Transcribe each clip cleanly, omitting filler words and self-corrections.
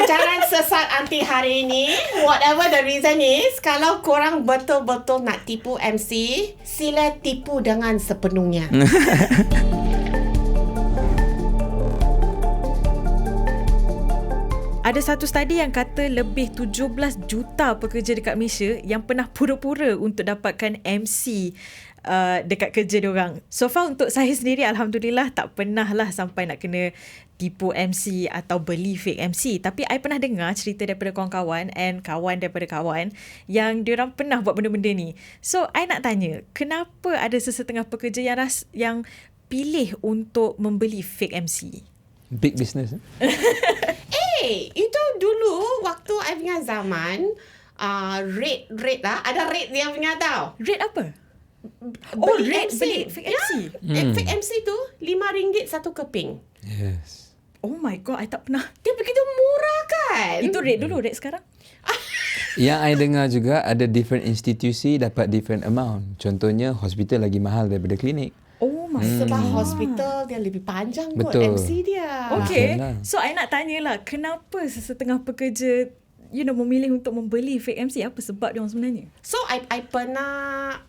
Pelajaran sesat anti hari ini, whatever the reason is, kalau korang betul-betul nak tipu MC, sila tipu dengan sepenuhnya. Ada satu study yang kata lebih 17 juta pekerja dekat Malaysia yang pernah pura-pura untuk dapatkan MC dekat kerja diorang. So far untuk saya sendiri, Alhamdulillah tak pernah lah sampai nak kena tipu MC atau beli fake MC. Tapi I pernah dengar cerita daripada kawan-kawan and kawan daripada kawan yang diorang pernah buat benda-benda ni. So I nak tanya, kenapa ada sesetengah pekerja yang pilih untuk membeli fake MC? Big business. Itu dulu waktu I punya zaman, rate lah. Ada rate dia punya tau. Rate apa? Beli rate MC. beli fake MC. Fake MC tu RM5 satu keping. Yes. Oh my god, I tak pernah. Dia begitu murah kan? Itu rate dulu, rate sekarang? Yang I dengar juga ada different institusi dapat different amount. Contohnya hospital lagi mahal daripada klinik. Oh my Sebab hospital dia lebih panjang kot Betul. MC dia. Okay, Betul lah. so I nak tanyalah, kenapa sesetengah pekerja memilih untuk membeli fake MC? Apa sebab dia orang sebenarnya? So I pernah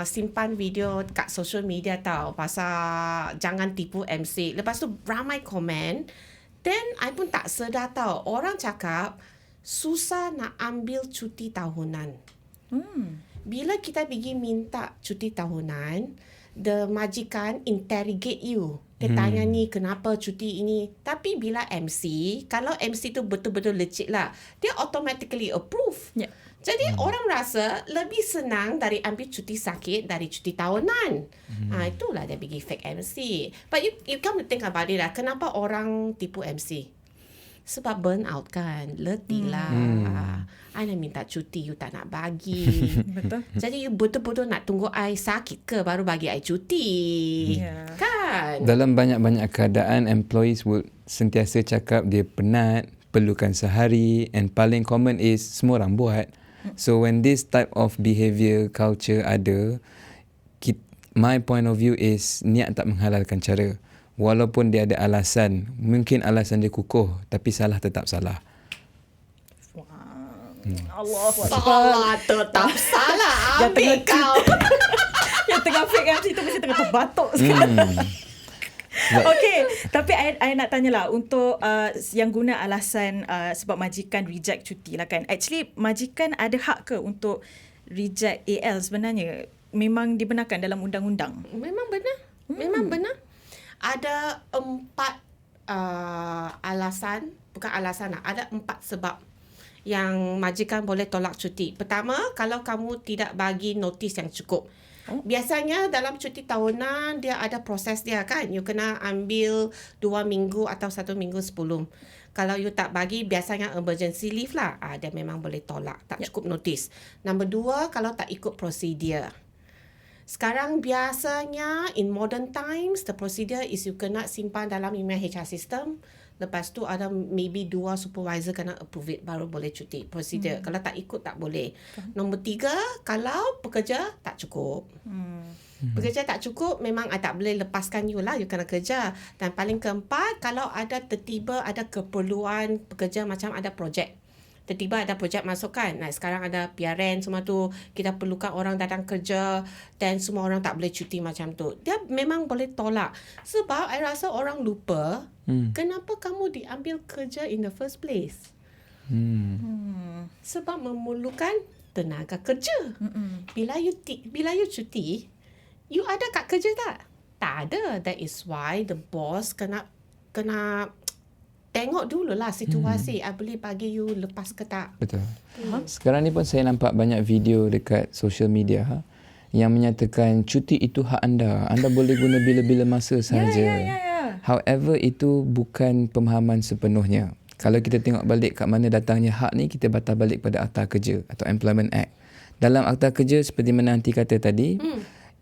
simpan video kat social media tau pasal jangan tipu MC. Lepas tu ramai komen. Then I pun tak sedar tau. Orang cakap susah nak ambil cuti tahunan. Bila kita pergi minta cuti tahunan, the majikan interrogate you. Dia tanya ni kenapa cuti ini. Tapi bila MC, kalau MC tu betul-betul legit lah, dia automatically approve. Yeah. Jadi orang rasa lebih senang dari ambil cuti sakit dari cuti tahunan. Itulah dia pergi fake MC. But you come to think about it lah. Kenapa orang tipu MC? Sebab burn out kan. Letih lah. I nak minta cuti, you tak nak bagi. Betul. Jadi you betul-betul nak tunggu I sakit ke baru bagi I cuti. Yeah. Kan? Dalam banyak-banyak keadaan, employees would sentiasa cakap dia penat, perlukan sehari, and paling common is semua orang buat. So when this type of behaviour culture ada, my point of view is niat tak menghalalkan cara. Walaupun dia ada alasan, mungkin alasan dia kukuh, tapi salah tetap salah. Allah Salah tetap salah. Yang Ambil tengah kau. yang tengah fake MC tu mesti tengah terbatuk sekarang. Okay, tapi I nak tanyalah untuk yang guna alasan sebab majikan reject cuti lah kan. Actually, majikan ada hak ke untuk reject AL sebenarnya? Memang dibenarkan dalam undang-undang? Memang benar. Memang benar. Ada 4 alasan. Bukan alasan lah. Ada 4 sebab yang majikan boleh tolak cuti. Pertama, kalau kamu tidak bagi notis yang cukup. Biasanya dalam cuti tahunan dia ada proses dia kan. You kena ambil 2 minggu atau 1 minggu sebelum. Kalau you tak bagi, biasanya emergency leave lah. Dia memang boleh tolak. Tak cukup notis. Nombor 2, kalau tak ikut prosedur. Sekarang biasanya in modern times, the procedure is you kena simpan dalam email HR system. Lepas tu ada maybe 2 supervisor kena approve it baru boleh cuti. Procedure. Kalau tak ikut tak boleh. Nombor 3, kalau pekerja tak cukup. Pekerja tak cukup, memang I tak boleh lepaskan you lah. You kena kerja. Dan paling keempat, kalau ada tertiba ada keperluan pekerja macam ada projek. Tiba-tiba ada projek masuk kan. Nah, sekarang ada PRN semua tu. Kita perlukan orang datang kerja dan semua orang tak boleh cuti macam tu. Dia memang boleh tolak. Sebab I rasa orang lupa kenapa kamu diambil kerja in the first place. Sebab memerlukan tenaga kerja. Bila you cuti, you ada kat kerja tak? Tak ada. That is why the boss kena tengok dululah situasi. I boleh bagi you lepas ke tak. Betul. Sekarang ni pun saya nampak banyak video dekat social media yang menyatakan cuti itu hak anda. Anda boleh guna bila-bila masa sahaja. However, itu bukan pemahaman sepenuhnya. Kalau kita tengok balik kat mana datangnya hak ni, kita batal balik pada Akta Kerja atau Employment Act. Dalam Akta Kerja, seperti mana Nanti kata tadi,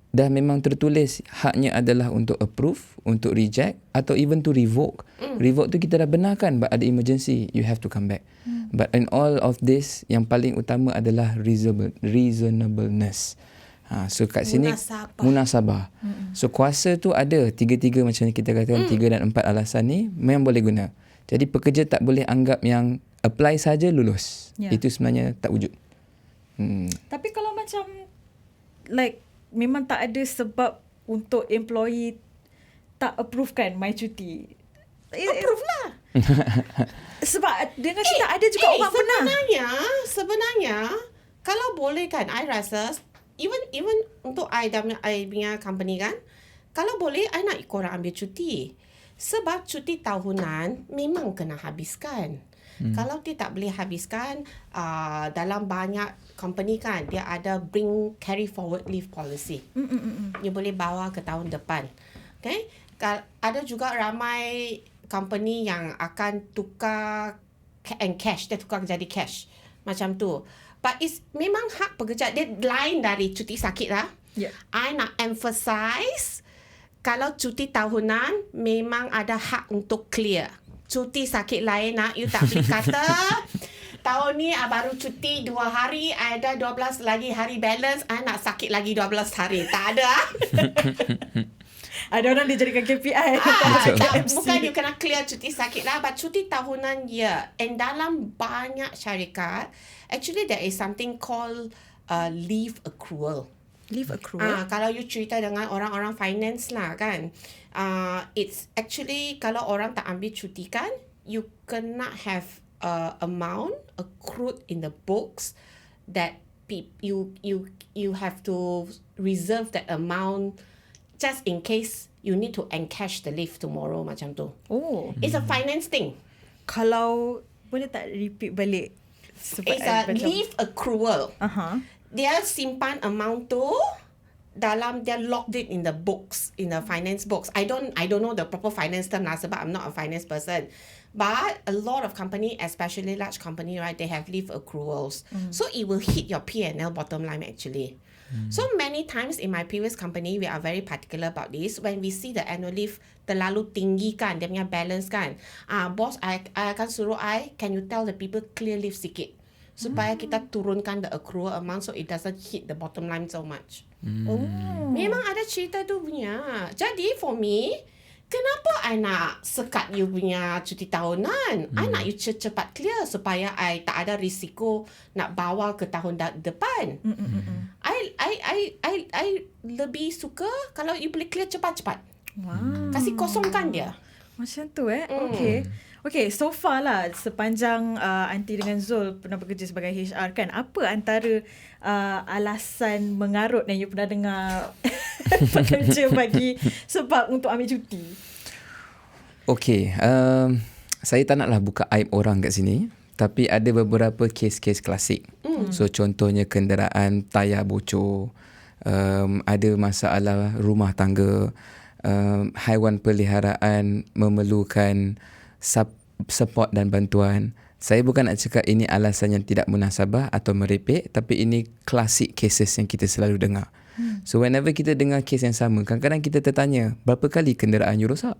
dah memang tertulis haknya adalah untuk approve, untuk reject atau even to revoke. Revoke tu kita dah benarkan, but ada emergency, you have to come back. But in all of this, yang paling utama adalah reasonableness. So kat sini munasabah. So kuasa tu ada tiga-tiga macam kita katakan 3 dan 4 alasan ni memang boleh guna. Jadi pekerja tak boleh anggap yang apply saja lulus. Itu sebenarnya tak wujud. Tapi kalau macam like memang tak ada sebab untuk employee tak approve kan my cuti. Approve lah. Sebab dengan kita ada juga orang pernah. Sebenarnya kalau boleh kan, I rasa even untuk I punya company kan, kalau boleh I nak korang ambil cuti. Sebab cuti tahunan memang kena habiskan. Kalau dia tak boleh habiskan, dalam banyak company kan, dia ada carry forward leave policy. Dia boleh bawa ke tahun depan. Okay? Ada juga ramai company yang akan tukar cash. Dia tukar jadi cash. Macam tu. But memang hak pekerja. Dia lain dari cuti sakit lah. I nak emphasize, kalau cuti tahunan, memang ada hak untuk clear. Cuti sakit lain nak. You tak boleh kata, tahun ni baru cuti 2 hari, ada 12 lagi hari balance, I nak sakit lagi 12 hari. Tak ada. Ada orang dijadikan KPI. Bukan you kena clear cuti sakit lah. But cuti tahunan, And dalam banyak syarikat, actually there is something called leave accrual. Leave accrual. Kalau you cerita dengan orang-orang finance lah kan, it's actually kalau orang tak ambil cuti kan, you cannot have amount accrued in the books that you have to reserve that amount just in case you need to encash the leave tomorrow macam tu. It's a finance thing. Kalau boleh tak repeat balik? It's a leave accrual. Dia simpan amount tu dalam, dia locked it in the books, in the finance books. I don't know the proper finance term lah sebab I'm not a finance person. But a lot of company, especially large company, right, they have leave accruals. So it will hit your P&L bottom line actually. So many times in my previous company, we are very particular about this. When we see the annual leave terlalu tinggi kan, dia punya balance kan, boss, I akan suruh can you tell the people clear leave sikit, supaya kita turunkan the accrual amount so it doesn't hit the bottom line so much. Memang ada cerita tu punya. Jadi for me, kenapa I nak sekat you punya cuti tahunan? I nak you cepat clear supaya I tak ada risiko nak bawa ke tahun depan. I lebih suka kalau you boleh clear cepat-cepat. Kasih kosongkan dia. Macam tu Okay, so far lah sepanjang Aunty dengan Zul pernah bekerja sebagai HR kan, apa antara alasan mengarut yang you pernah dengar pekerja bagi sebab untuk ambil cuti? Okay, saya tak naklah buka aib orang kat sini, tapi ada beberapa kes-kes klasik. So contohnya kenderaan tayar bocor, ada masalah rumah tangga, haiwan peliharaan memerlukan support dan bantuan. Saya bukan nak cakap ini alasan yang tidak munasabah atau merepek, tapi ini classic cases yang kita selalu dengar. So whenever kita dengar kes yang sama, kadang-kadang kita tertanya, berapa kali kenderaan you rosak?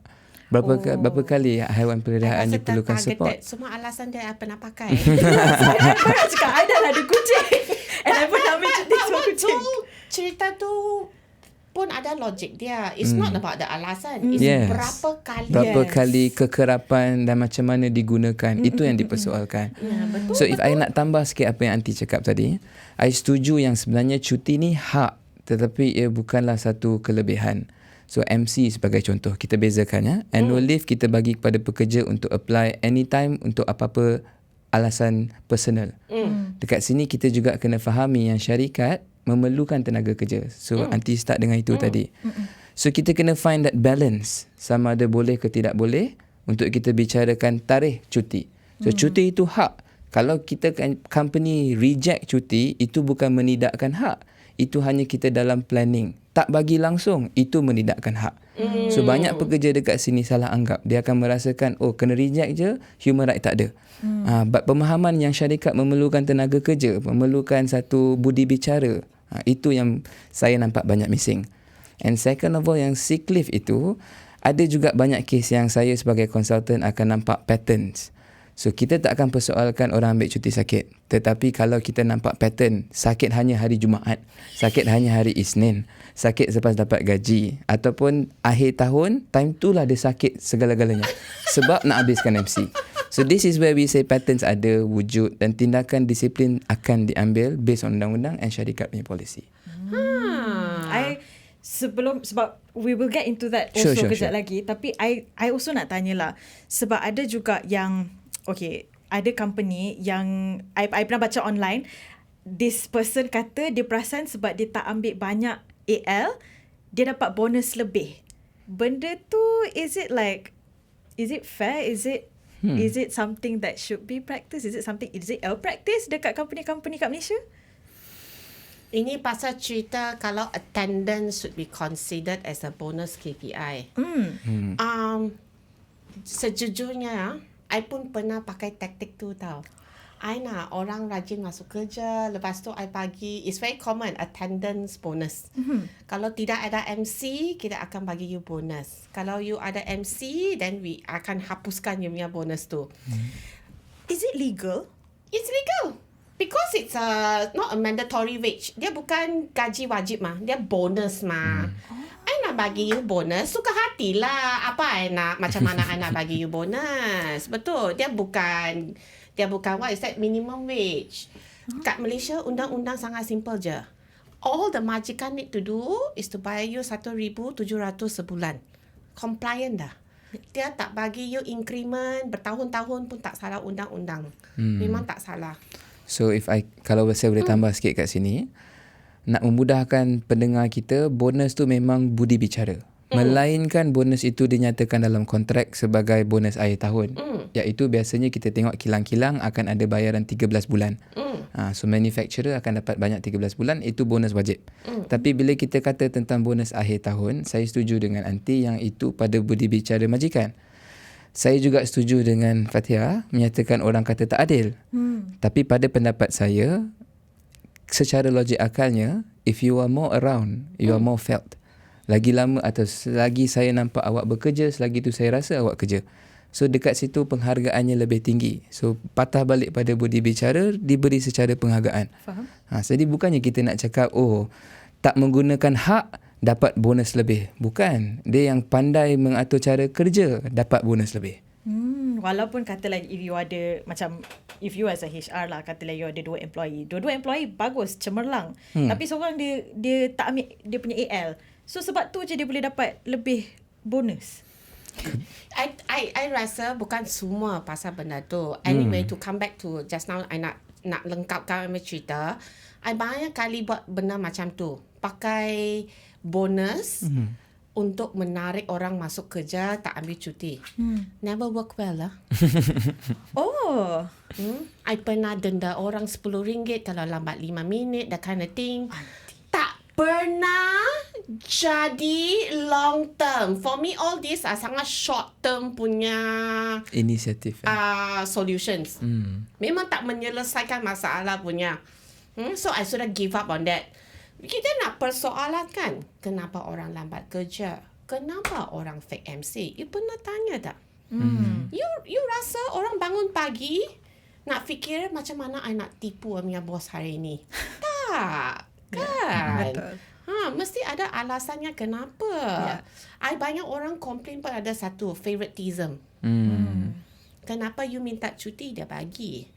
Berapa kali haiwan peliharaan you perlukan support? Semua alasan dia pernah pakai. Saya pernah cakap, I dah ada kucing. And I pernah ambil cuti semua kucing. Cerita tu pun ada logik dia. It's not about the alasan. It's berapa kali kekerapan dan macam mana digunakan. Itu yang dipersoalkan. Betul, so if I nak tambah sikit apa yang Aunty cakap tadi, I setuju yang sebenarnya cuti ni hak, tetapi ia bukanlah satu kelebihan. So MC sebagai contoh, kita bezakan ya. Annual leave kita bagi kepada pekerja untuk apply anytime untuk apa-apa alasan personal. Dekat sini kita juga kena fahami yang syarikat memerlukan tenaga kerja. So Aunty start dengan itu tadi. So kita kena find that balance, sama ada boleh ke tidak boleh, untuk kita bicarakan tarikh cuti. So cuti itu hak. Kalau kita company reject cuti, itu bukan menidakkan hak. Itu hanya kita dalam planning. Tak bagi langsung, itu menidakkan hak. So banyak pekerja dekat sini salah anggap. Dia akan merasakan, kena reject je, human right tak ada. But pemahaman yang syarikat memerlukan tenaga kerja, memerlukan satu budi bicara, itu yang saya nampak banyak missing. And second of all, yang sick leave itu, ada juga banyak kes yang saya sebagai consultant akan nampak patterns. So kita tak akan persoalkan orang ambil cuti sakit. Tetapi kalau kita nampak pattern, sakit hanya hari Jumaat, sakit hanya hari Isnin, sakit selepas dapat gaji, ataupun akhir tahun, time tu lah dia sakit segala-galanya sebab nak habiskan MC. So this is where we say patterns ada, wujud dan tindakan disiplin akan diambil based on undang-undang and syarikat punya policy. Sebab we will get into that also kejap lagi, tapi I also nak tanyalah, sebab ada juga yang ada company yang I pernah baca online, this person kata dia perasan sebab dia tak ambil banyak AL, dia dapat bonus lebih. Benda tu is it fair? Is it something that should be practiced? Is it a practice dekat company-company kat Malaysia? Ini pasal cerita kalau attendance should be considered as a bonus KPI. Sejujurnya, I pun pernah pakai taktik tu tau. I nak orang rajin masuk kerja, lepas tu I bagi, it's very common, attendance bonus. Kalau tidak ada MC, kita akan bagi you bonus. Kalau you ada MC, then we akan hapuskan you punya bonus tu. Is it legal? It's legal. Because it's not a mandatory wage. Dia bukan gaji wajib mah. Dia bonus mah. I nak bagi you bonus, suka hatilah. Apa I nak, macam mana I nak bagi you bonus. Betul. Dia bukan what is that, minimum wage. Kat Malaysia, undang-undang sangat simple je. All the majikan need to do is to bayar you 1,700 sebulan. Compliant dah. Dia tak bagi you increment bertahun-tahun pun tak salah undang-undang. Memang tak salah. So kalau saya boleh tambah sikit kat sini, nak memudahkan pendengar kita, bonus tu memang budi bicara. Melainkan bonus itu dinyatakan dalam kontrak sebagai bonus akhir tahun. Iaitu biasanya kita tengok kilang-kilang akan ada bayaran 13 bulan. So manufacturer akan dapat banyak 13 bulan, itu bonus wajib. Tapi bila kita kata tentang bonus akhir tahun, saya setuju dengan Anti yang itu pada budi bicara majikan. Saya juga setuju dengan Fatihah menyatakan orang kata tak adil. Tapi pada pendapat saya, secara logik akalnya, if you are more around, you are more felt. Lagi lama atau selagi saya nampak awak bekerja, selagi tu saya rasa awak kerja. So dekat situ penghargaannya lebih tinggi. So patah balik pada budi bicara, diberi secara penghargaan. Faham? Jadi bukannya kita nak cakap, tak menggunakan hak, dapat bonus lebih. Bukan. Dia yang pandai mengatur cara kerja, dapat bonus lebih. Walaupun katalah if you as a HR lah, katalah you ada 2 employee. Dua-dua employee bagus, cemerlang. Tapi seorang dia tak ambil dia punya AL. So sebab tu je dia boleh dapat lebih bonus. I rasa bukan semua pasal benda tu. Anyway, to come back to just now, I nak lengkapkan cerita. I banyak kali buat benda macam tu. Pakai bonus untuk menarik orang masuk kerja tak ambil cuti. Never work well lah. I pernah denda orang RM10 kalau lambat 5 minit, that kind of thing. Tak pernah jadi long term. For me, all these are sangat short term punya inisiatif. Solutions. Memang tak menyelesaikan masalah punya. So I sudah give up on that. Kita nak persoalankan kenapa orang lambat kerja, kenapa orang fake MC. You pernah tanya tak? You rasa orang bangun pagi nak fikir macam mana I nak tipu punya bos hari ni? Tak, kan? Betul. Mesti ada alasannya kenapa. I banyak orang komplain pun ada satu, favoritism. Kenapa you minta cuti, dia bagi.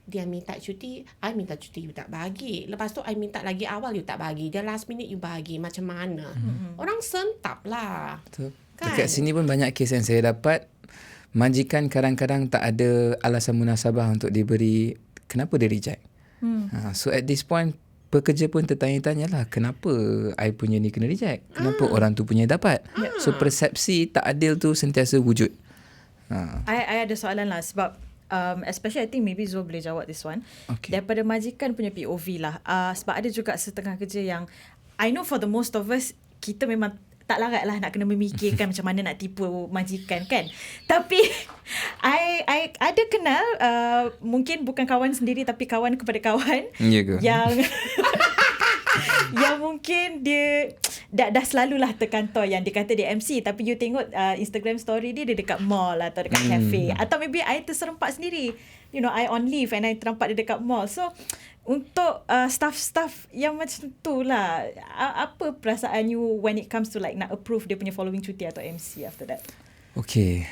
Dia minta cuti, I minta cuti, you tak bagi. Lepas tu I minta lagi awal, you tak bagi. Dia last minute you bagi. Macam mana? Orang sentap lah. Betul. Kan? Dekat sini pun banyak kes yang saya dapat. Majikan kadang-kadang tak ada alasan munasabah untuk diberi, kenapa dia reject. So at this point, pekerja pun tertanya-tanya lah, kenapa I punya ni kena reject? Kenapa orang tu punya dapat? So persepsi tak adil tu sentiasa wujud. I ada soalan lah sebab especially I think maybe Zul boleh jawab this one. Daripada majikan punya POV lah. Sebab ada juga setengah kerja yang I know for the most of us, kita memang tak larat lah nak kena memikirkan macam mana nak tipu majikan kan. Tapi I ada kenal mungkin bukan kawan sendiri tapi kawan kepada kawan yang yang mungkin dia dah selalulah terkantor yang dia kata dia MC, tapi you tengok Instagram story dia dekat mall atau dekat cafe, atau maybe I terserempak sendiri, you know, I on leave and I terempak dia dekat mall. So untuk staff-staff yang macam tu lah, apa perasaan you when it comes to like nak approve dia punya following cuti atau MC after that? Okay,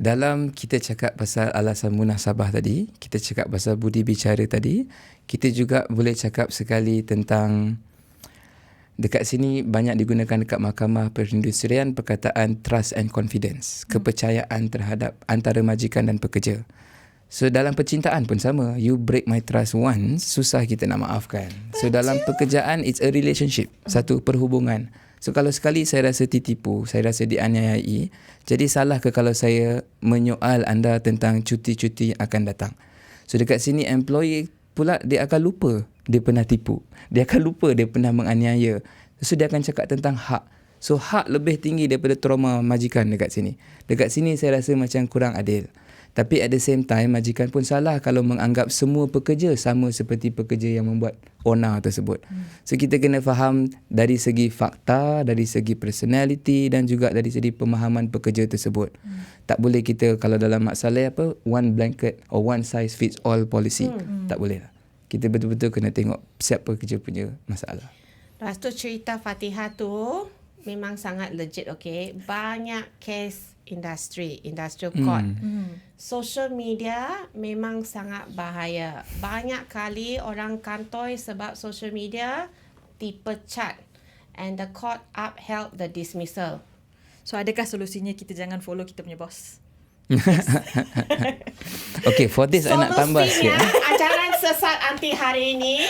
dalam kita cakap pasal alasan munasabah tadi, kita cakap pasal budi bicara tadi, kita juga boleh cakap sekali tentang dekat sini banyak digunakan dekat mahkamah perindustrian perkataan trust and confidence, kepercayaan terhadap antara majikan dan pekerja. So dalam percintaan pun sama, you break my trust once, susah kita nak maafkan. So dalam pekerjaan, it's a relationship, satu perhubungan. So kalau sekali saya rasa ditipu, saya rasa dianiayai, jadi salah ke kalau saya menyoal anda tentang cuti-cuti yang akan datang. So dekat sini employee pula dia akan lupa dia pernah tipu. Dia akan lupa dia pernah menganiaya. So dia akan cakap tentang hak. So hak lebih tinggi daripada trauma majikan dekat sini. Dekat sini saya rasa macam kurang adil. Tapi at the same time, majikan pun salah kalau menganggap semua pekerja sama seperti pekerja yang membuat ONA tersebut. So kita kena faham dari segi fakta, dari segi personality dan juga dari segi pemahaman pekerja tersebut. Tak boleh kita kalau dalam masalah apa, one blanket or one size fits all policy. Tak boleh lah. Kita betul-betul kena tengok siapa pekerja punya masalah. Lepas tu cerita Fatihah tu memang sangat legit, okay? Banyak case industrial court. Social media memang sangat bahaya. Banyak kali orang kantoi sebab social media dipecat and the court upheld the dismissal. So adakah solusinya kita jangan follow kita punya bos? Okay, for this I nak tambah sikit. Ajaran sesat anti hari ini.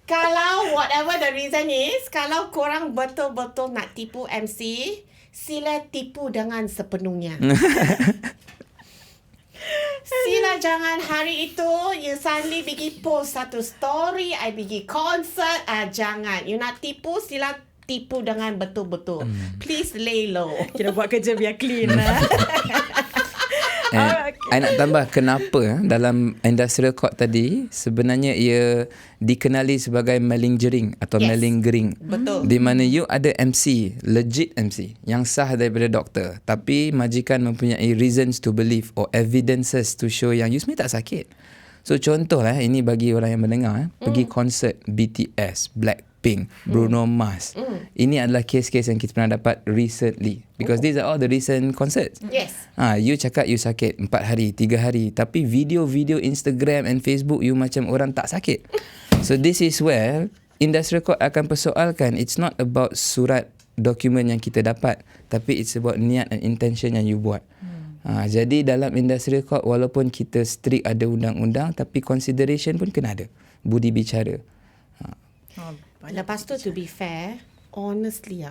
Kalau whatever the reason is, kalau korang betul-betul nak tipu MC, sila tipu dengan sepenuhnya. Sila jangan hari itu you suddenly pergi post satu story, I pergi concert, jangan. You nak tipu, sila tipu dengan betul-betul. Please lay low. Kita buat kerja biar clean lah. I nak tambah kenapa dalam industrial court tadi sebenarnya ia dikenali sebagai malingering atau malingering. Betul. Di mana you ada MC, legit MC yang sah daripada doktor, tapi majikan mempunyai reasons to believe or evidences to show yang you sebenarnya tak sakit. So contohlah, ini bagi orang yang mendengar, pergi konsert BTS, Blackpink, Bruno Mars. Ini adalah kes-kes yang kita pernah dapat recently. Because these are all the recent concerts. Yes. You cakap you sakit 4 hari, 3 hari. Tapi video-video Instagram and Facebook you macam orang tak sakit. So this is where industrial court akan persoalkan. It's not about surat dokumen yang kita dapat. Tapi it's about niat and intention yang you buat. Jadi dalam industrial court, walaupun kita strict ada undang-undang, tapi consideration pun kena ada. Budi bicara. Lepas tu, to be fair, honestly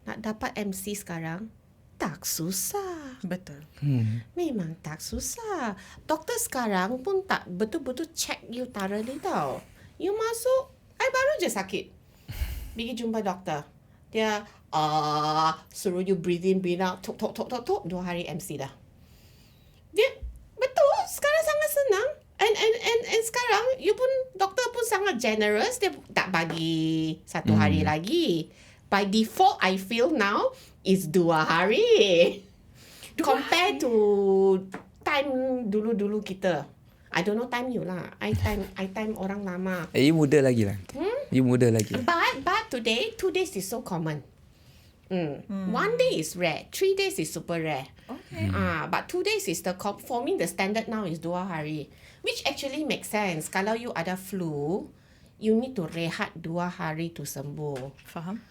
nak dapat MC sekarang tak susah. Betul. Memang tak susah. Doktor sekarang pun tak betul-betul check you thoroughly tau. You masuk, I baru je sakit. Pergi jumpa doktor. Dia suruh you breathe in, breathe out, tok 2 hari MC dah. Dia betul, sekarang sangat senang. And sekarang you pun doktor pun sangat generous, dia tak bagi 1 hari lagi. By default, I feel now is 2 hari. Compare to time dulu-dulu kita. I don't know time you lah. I time orang lama. You muda lagi lah. You muda lagi. But today, 2 days is so common. 1 day is rare. 3 days is super rare. Okay. But 2 days is for me the standard now is 2 hari. Which actually makes sense. Kalau you ada flu, you need to rehat 2 hari to sembuh. Faham?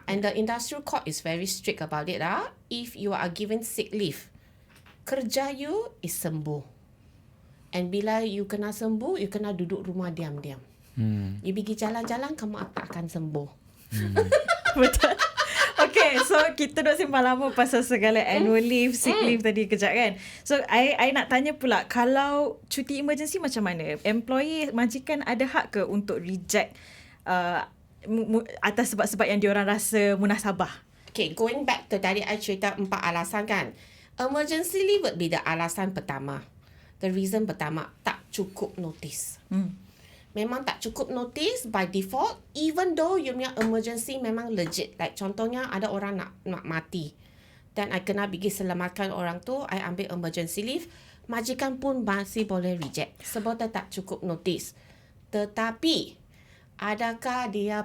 And the industrial court is very strict about it. If you are given sick leave, kerja you is sembuh. And bila you kena sembuh, you kena duduk rumah diam-diam. You pergi jalan-jalan, kamu akan sembuh. Betul. Okay, so kita dah simpan lama pasal segala annual leave, sick leave tadi kejap kan. So, I nak tanya pula, kalau cuti emergency macam mana? Employee, majikan ada hak ke untuk reject atas sebab-sebab yang diorang rasa munasabah? Okay, going back to tadi I cerita 4 alasan kan. Emergency leave would be the alasan pertama. The reason pertama, tak cukup notice. Memang tak cukup notice by default, even though you punya emergency memang legit. Like contohnya ada orang nak mati. Dan I kena pergi selamatkan orang tu, I ambil emergency leave. Majikan pun masih boleh reject sebab dia tak cukup notice. Tetapi adakah dia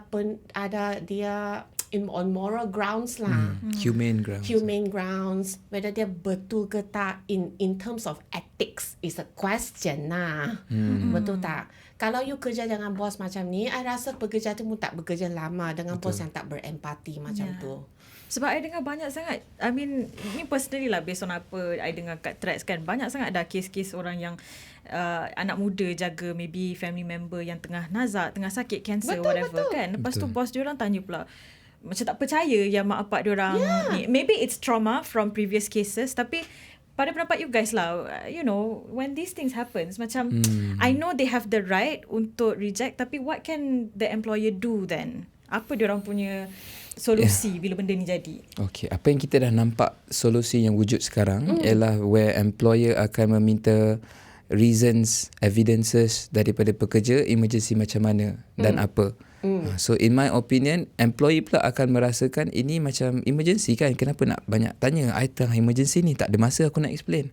on moral grounds lah. Humane grounds. Humane grounds, whether dia betul ke tak in terms of ethics is a question lah. Betul tak? Kalau you kerja dengan bos macam ni, I rasa pekerja tu pun tak bekerja lama dengan bos yang tak berempati macam tu. Sebab I dengar banyak sangat, I mean, ni personally lah, based on apa I dengar kat threads kan, banyak sangat ada kes-kes orang yang anak muda jaga maybe family member yang tengah nazak, tengah sakit, cancer, whatever kan. Lepas tu bos diorang tanya pula, macam tak percaya yang mak bapak diorang ni. Maybe it's trauma from previous cases, tapi pada pendapat you guys lah, you know, when these things happens, macam I know they have the right untuk reject, tapi what can the employer do then? Apa diorang punya solusi bila benda ni jadi? Okay, apa yang kita dah nampak solusi yang wujud sekarang ialah where employer akan meminta reasons, evidences daripada pekerja emergency macam mana dan apa. So in my opinion, employee pula akan merasakan ini macam emergency kan, kenapa nak banyak tanya, I tengah emergency ni, tak ada masa aku nak explain.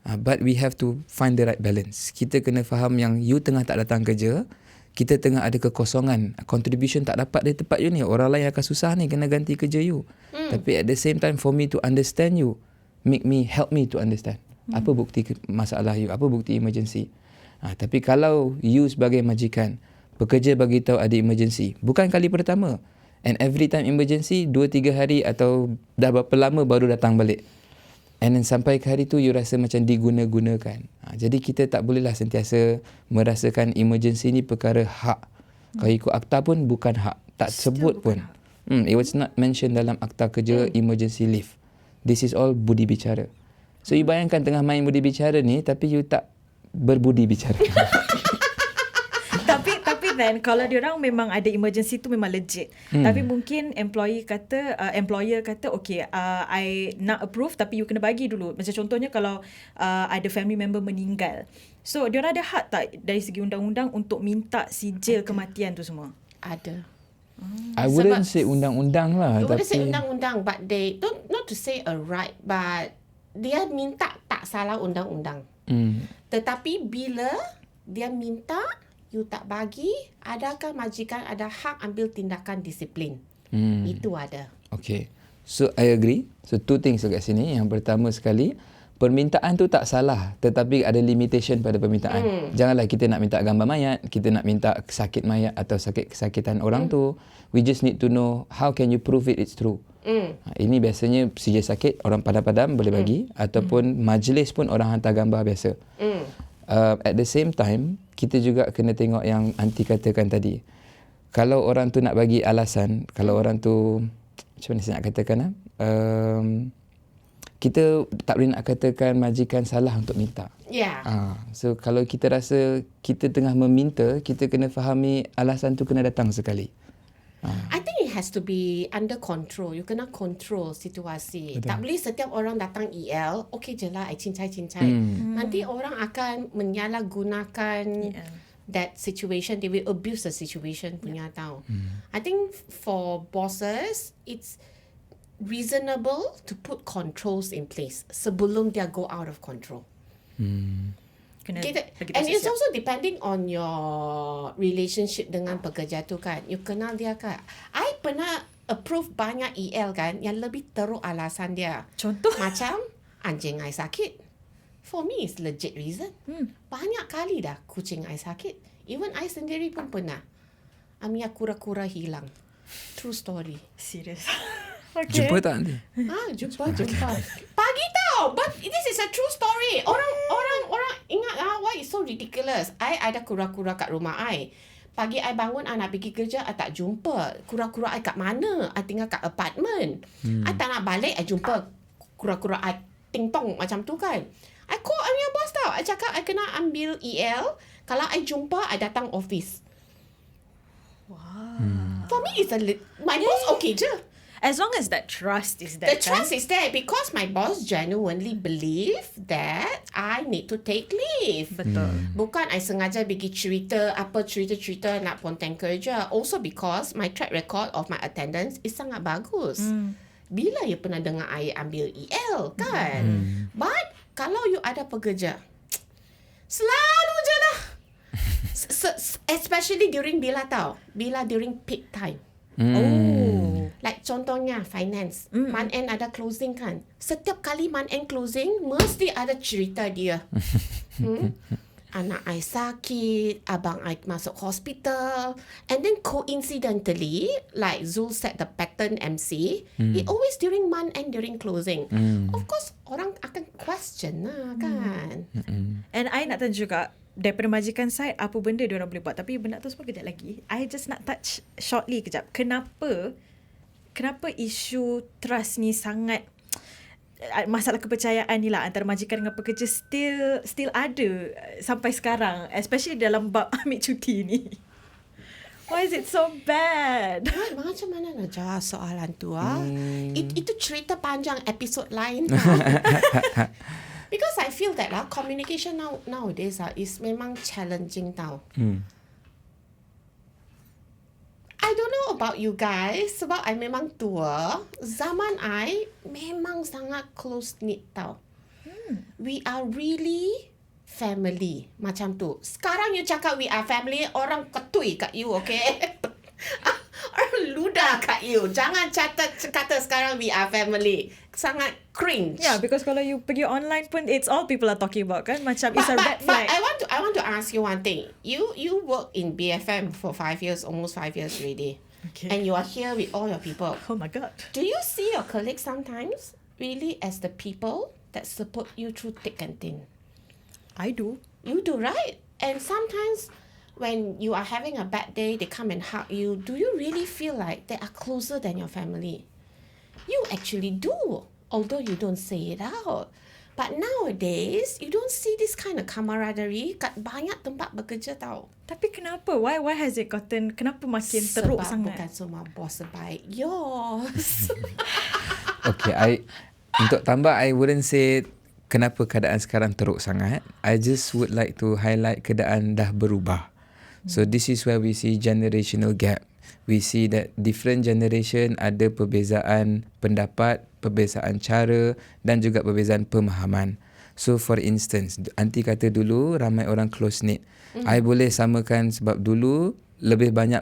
But we have to find the right balance. Kita kena faham yang you tengah tak datang kerja, kita tengah ada kekosongan, contribution tak dapat dari tempat you ni, orang lain akan susah ni kena ganti kerja you. Tapi at the same time, for me to understand you, help me to understand apa bukti masalah you, apa bukti emergency. Tapi kalau you sebagai majikan, pekerja bagi tahu ada emergency, bukan kali pertama, and every time emergency 2-3 hari atau dah berapa lama baru datang balik, and then sampai ke hari tu you rasa macam diguna-gunakan. Jadi kita tak bolehlah sentiasa merasakan emergency ni perkara hak. Kalau ikut akta pun bukan hak, tak sebut pun. It was not mentioned dalam akta kerja emergency leave. This is all budi bicara. So you bayangkan tengah main budi bicara ni, tapi you tak berbudi bicara. Tapi then kalau diorang memang ada emergency tu memang legit. Tapi mungkin employer kata okay, I nak approve tapi you kena bagi dulu. Macam contohnya kalau ada family member meninggal. So diorang ada hak tak dari segi undang-undang untuk minta sijil kematian tu semua? Ada. I wouldn't say undang-undang lah. You wouldn't say undang-undang, but they don't, not to say a right, but dia minta tak salah undang-undang. Tetapi bila dia minta, you tak bagi, adakah majikan ada hak ambil tindakan disiplin? Itu ada. Okay. So, I agree. So, two things dekat sini. Yang pertama sekali, permintaan tu tak salah, tetapi ada limitation pada permintaan. Janganlah kita nak minta gambar mayat, kita nak minta sakit mayat atau kesakitan orang tu. We just need to know how can you prove it's true. Ini biasanya sijil sakit, orang padam-padam boleh bagi, ataupun majlis pun orang hantar gambar biasa. At the same time, kita juga kena tengok yang Aunty katakan tadi. Kalau orang tu nak bagi alasan, kalau orang tu, macam mana saya nak katakan, kita tak boleh nak katakan majikan salah untuk minta. So kalau kita rasa kita tengah meminta, kita kena fahami alasan tu kena datang sekali. I think it has to be under control. You kena control situasi. Tak boleh setiap orang datang EL, okay je lah, I cincai-cincai. Nanti orang akan menyalahgunakan that situation. They will abuse the situation punya tahu. I think for bosses, it's reasonable to put controls in place sebelum dia go out of control. And it's also depending on your relationship dengan pekerja tu kan. You kenal dia kan. I pernah approve banyak EL kan yang lebih teruk alasan dia. Contoh? Macam anjing I sakit. For me it's legit reason. Banyak kali dah kucing I sakit. Even I sendiri pun pernah. Amia kura-kura hilang. True story. Serious. Okay. Jumpa tak nanti? Jumpa. Pagi tau. But this is a true story. Orang ingat why it's so ridiculous. I ada kura-kura kat rumah I. Pagi I bangun, I nak pergi kerja, I tak jumpa. Kura-kura I kat mana? I tinggal kat apartment. I tak nak balik, I jumpa kura-kura I ting-tong macam tu kan. I call I punya boss tau. I cakap I kena ambil EL. Kalau I jumpa, I datang office. Wow. For me, it's my boss okay je. As long as that trust is there. The trust is there because my boss genuinely believe that I need to take leave. Betul. Bukan I sengaja pergi cerita nak ponteng kerja. Also because my track record of my attendance is sangat bagus. Bila you pernah dengar I ambil EL kan? But kalau you ada pekerja, selalu je lah. Especially during bila during peak time. Like contohnya finance. Month end ada closing kan. Setiap kali month end closing, mesti ada cerita dia. Anak I sakit, abang I masuk hospital. And then coincidentally, like Zul said, the pattern MC, it always during month end, during closing. Of course, orang akan question lah kan. And I nak tanya juga, daripada majikan side, apa benda diorang boleh buat. Tapi benda tu semua kejap lagi. I just nak touch shortly kejap. Kenapa isu trust ni sangat, masalah kepercayaan ni lah antara majikan dengan pekerja still ada sampai sekarang, especially dalam bab ambil cuti ni. Why is it so bad? Macam mana nak jawab soalan tu Itu cerita panjang episod lain Because I feel that communication nowadays is memang challenging tau. I don't know about you guys, sebab I memang tua. Zaman I memang sangat close knit tau. We are really family. Macam tu. Sekarang you cakap we are family, orang ketui kat you, okay? Orang ludah kat you. Jangan kata sekarang we are family. Sangat cringe. Yeah, because kalau you pergi online pun, it's all people are talking about kan. Macam it's a red flag. But I want to ask you one thing. You work in BFM for 5 years, almost 5 years already. Okay. And you are here with all your people. Oh my God. Do you see your colleagues sometimes really as the people that support you through thick and thin? I do. You do, right? And sometimes when you are having a bad day, they come and hug you. Do you really feel like they are closer than your family? You actually do, although you don't say it out. But nowadays, you don't see this kind of camaraderie kat banyak tempat bekerja tau. Tapi kenapa? Why has it gotten, kenapa makin teruk Sebab sangat? bukan semua bos sebaik yours. Okay, untuk tambah, I wouldn't say kenapa keadaan sekarang teruk sangat. I just would like to highlight keadaan dah berubah. So this is where we see generational gap. We see that different generation ada perbezaan pendapat, perbezaan cara dan juga perbezaan pemahaman. So for instance, Aunty kata dulu ramai orang close knit. I boleh samakan sebab dulu lebih banyak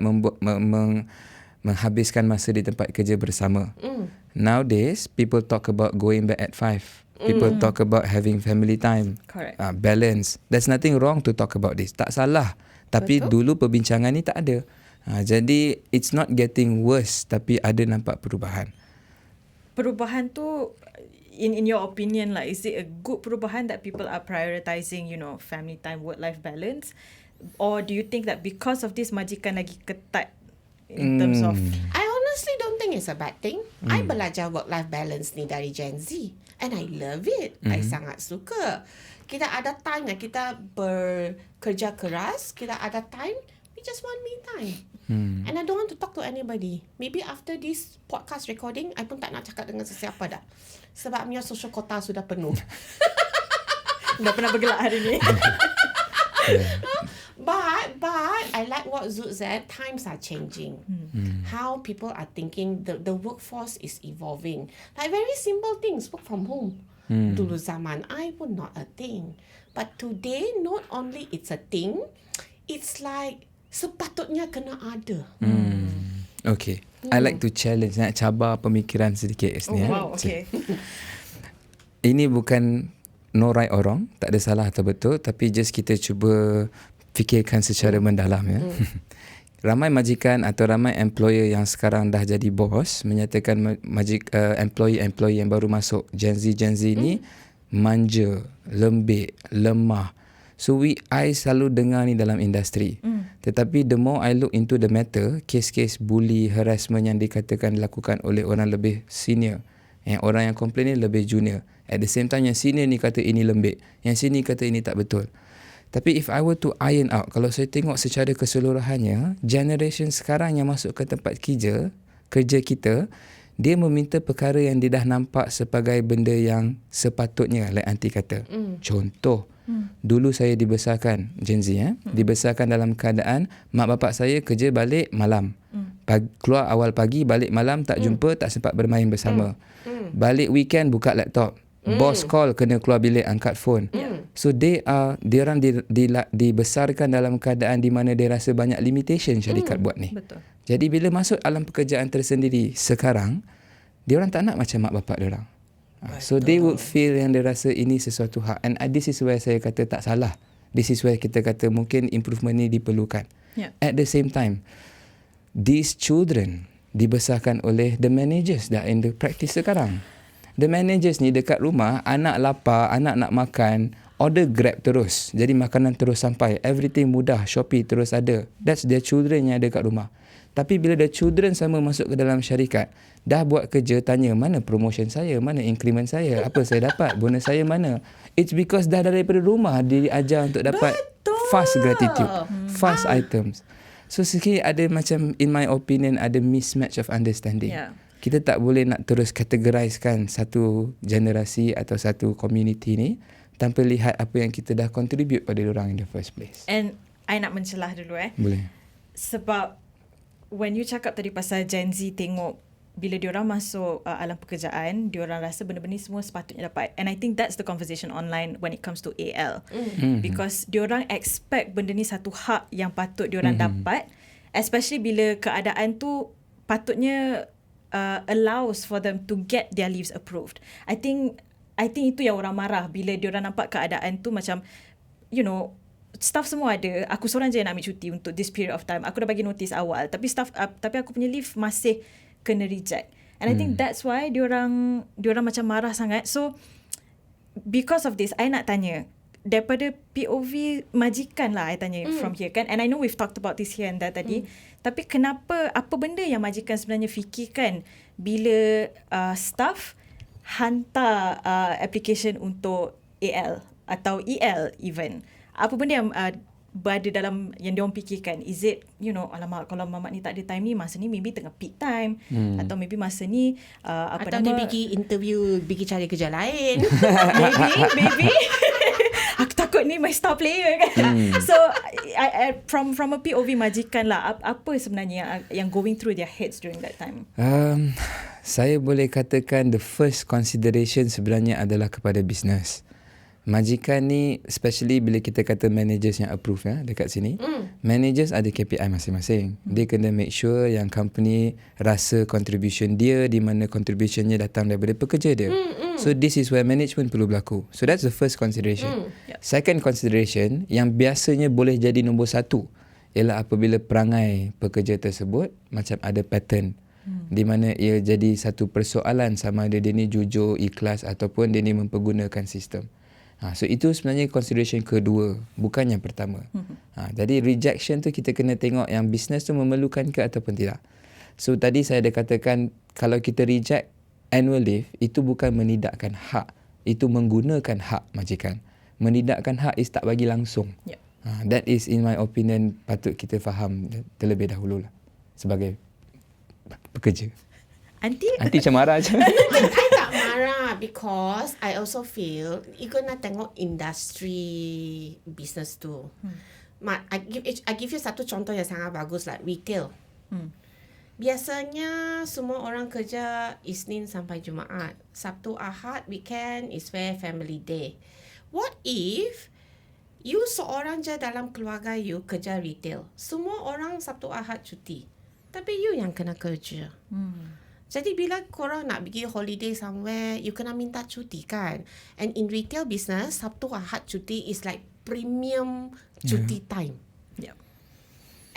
menghabiskan masa di tempat kerja bersama. Nowadays, people talk about going back at 5. People talk about having family time. Correct. Balance. There's nothing wrong to talk about this. Tak salah. Tapi dulu perbincangan ni tak ada. Jadi it's not getting worse, tapi ada nampak perubahan. Perubahan tu, in your opinion lah, is it a good perubahan that people are prioritizing, family time, work-life balance? Or do you think that because of this majikan lagi ketat in terms of... I honestly don't think it's a bad thing. I belajar work-life balance ni dari Gen Z. And I love it. I sangat suka. Kita ada time yang kita bekerja keras. Kita ada time, we just want me time. And I don't want to talk to anybody. Maybe after this podcast recording, I pun tak nak cakap dengan sesiapa dah. Sebab punya social quota sudah penuh. Dah pernah bergelak hari ni. But I like what Zut said. Times are changing. How people are thinking, the workforce is evolving. Like very simple things, work from home. Dulu zaman I pun not a thing. But today, not only it's a thing, it's like sepatutnya kena ada. Okay. I like to challenge, nak cabar pemikiran sedikit ni. Wow, okay. Ini bukan no right or wrong, tak ada salah atau betul, tapi just kita cuba fikirkan secara mendalam ya. Ramai majikan atau ramai employer yang sekarang dah jadi bos menyatakan employee yang baru masuk Gen Z ni manja, lembik, lemah. So I selalu dengar ni dalam industri. Tetapi the more I look into the matter, kes-kes bully, harassment yang dikatakan dilakukan oleh orang lebih senior, yang orang yang komplain ni lebih junior. At the same time, yang senior ni kata ini lembik, yang sini kata ini tak betul. Tapi if I were to iron out, kalau saya tengok secara keseluruhannya, generation sekarang yang masuk ke tempat kerja kita, dia meminta perkara yang dia dah nampak sebagai benda yang sepatutnya, like Aunty kata. Contoh, dulu saya dibesarkan, Gen Z dibesarkan dalam keadaan mak bapak saya kerja balik malam. Keluar awal pagi, balik malam, tak jumpa, tak sempat bermain bersama. Balik weekend, buka laptop. Boss call, kena keluar bilik, angkat phone. So diorang dibesarkan dalam keadaan di mana dia rasa banyak limitation syarikat buat ni. Betul. Jadi bila masuk alam pekerjaan tersendiri sekarang, diorang tak nak macam mak bapak diorang. So they would feel yang dia rasa ini sesuatu hak. And this is where saya kata tak salah. This is where kita kata mungkin improvement ni diperlukan. Yeah. At the same time, these children dibesarkan oleh the managers dah in the practice sekarang. The managers ni dekat rumah, anak lapar, anak nak makan, order Grab terus. Jadi makanan terus sampai. Everything mudah, Shopee terus ada. That's their children yang ada kat rumah. Tapi bila the children sama masuk ke dalam syarikat, dah buat kerja, tanya mana promotion saya, mana increment saya, apa saya dapat, bonus saya mana. It's because dah daripada rumah diajar untuk dapat fast gratitude, fast items. So sikit ada macam, in my opinion, ada mismatch of understanding. Yeah. Kita tak boleh nak terus categorizekan satu generasi atau satu community ni tanpa lihat apa yang kita dah contribute pada orang in the first place. And I nak mencelah dulu Boleh. sebab when you cakap tadi pasal Gen Z tengok bila diorang masuk alam pekerjaan, diorang rasa benda-benda ni semua sepatutnya dapat. And I think that's the conversation online when it comes to AL. Because diorang expect benda ni satu hak yang patut diorang dapat, especially bila keadaan tu patutnya allows for them to get their leaves approved. I think itu yang orang marah bila diorang nampak keadaan tu macam, you know, staff semua ada, aku seorang je yang nak ambil cuti untuk this period of time. Aku dah bagi notice awal, tapi tapi aku punya leave masih kena reject. And I think that's why diorang macam marah sangat. So because of this, I nak tanya daripada POV majikan lah, I tanya from here kan. And I know we've talked about this here and there tadi. Tapi kenapa, apa benda yang majikan sebenarnya fikirkan bila staff hantar application untuk AL atau EL even? Apa benda yang berada dalam yang diorang fikirkan? Is it, you know, alamak, kalau mamak ni tak ada time ni, masa ni maybe tengah peak time, atau maybe masa ni atau dia pergi interview, pergi cari kerja lain. maybe aku takut ni my star player kan. So I from a POV majikan lah, apa sebenarnya yang going through their heads during that time? Saya boleh katakan the first consideration sebenarnya adalah kepada business. Majikan ni, especially bila kita kata managers yang approve dekat sini, managers ada KPI masing-masing. Dia kena make sure yang company rasa contribution dia, di mana contributionnya datang daripada pekerja dia. So this is where management perlu berlaku. So that's the first consideration. Second consideration yang biasanya boleh jadi nombor satu ialah apabila perangai pekerja tersebut macam ada pattern, di mana ia jadi satu persoalan sama ada dia ni jujur, ikhlas ataupun dia ni mempergunakan sistem. So itu sebenarnya consideration kedua, bukan yang pertama. Jadi rejection tu kita kena tengok yang business tu memerlukan ke ataupun tidak. So tadi saya ada katakan kalau kita reject annual leave, itu bukan menidakkan hak, itu menggunakan hak majikan. Menidakkan hak is tak bagi langsung. That is in my opinion patut kita faham terlebih dahulu lah sebagai pekerja. Anti macam marah je. I tak marah because I also feel you kena tengok industry business tu. I give you satu contoh yang sangat bagus like retail. Biasanya semua orang kerja Isnin sampai Jumaat. Sabtu, Ahad, weekend is where family day. What if you seorang je dalam keluarga you kerja retail. Semua orang Sabtu, Ahad cuti. Tapi you yang kena kerja. Jadi bila korang nak pergi holiday somewhere, you kena minta cuti kan. And in retail business, Sabtu Ahad cuti is like premium cuti time.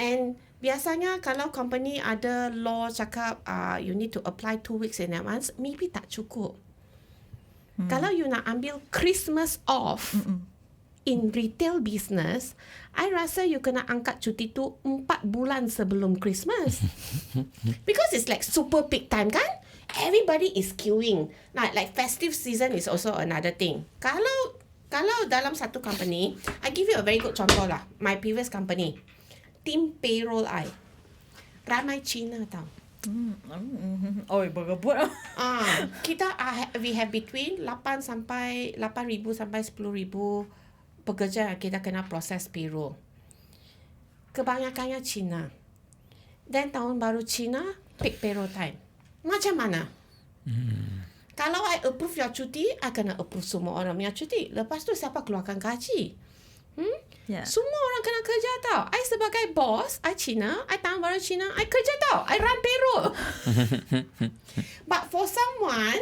And biasanya kalau company ada law cakap you need to apply 2 weeks in advance, maybe tak cukup. Kalau you nak ambil Christmas off, in retail business, I rasa you kena angkat cuti tu 4 bulan sebelum Christmas. Because it's like super peak time kan? Everybody is queuing. Like festive season is also another thing. Kalau dalam satu company, I give you a very good contoh lah. My previous company, team payroll I, ramai Cina tau. Oh, berebut lah. Kita we have between 8,000 sampai 10,000 pekerja yang kita kena proses payroll. Kebanyakannya Cina. Dan tahun baru Cina, peak payroll time. Macam mana? Kalau I approve your cuti, I kena approve semua orang punya cuti. Lepas tu siapa keluarkan gaji? Semua orang kena kerja tau. I sebagai boss, I Cina, I tangan baru Cina, I kerja tau. I run payroll. But for someone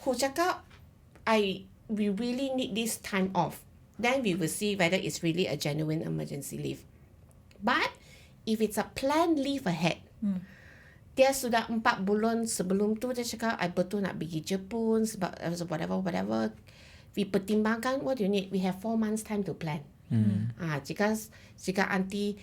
who cakap, we really need this time off, then we will see whether it's really a genuine emergency leave. But if it's a planned leave ahead, dia sudah 4 bulan sebelum tu dia cakap, I betul nak pergi Jepun sebab whatever. We pertimbangkan, what do you need? We have 4 months time to plan. Jika aunty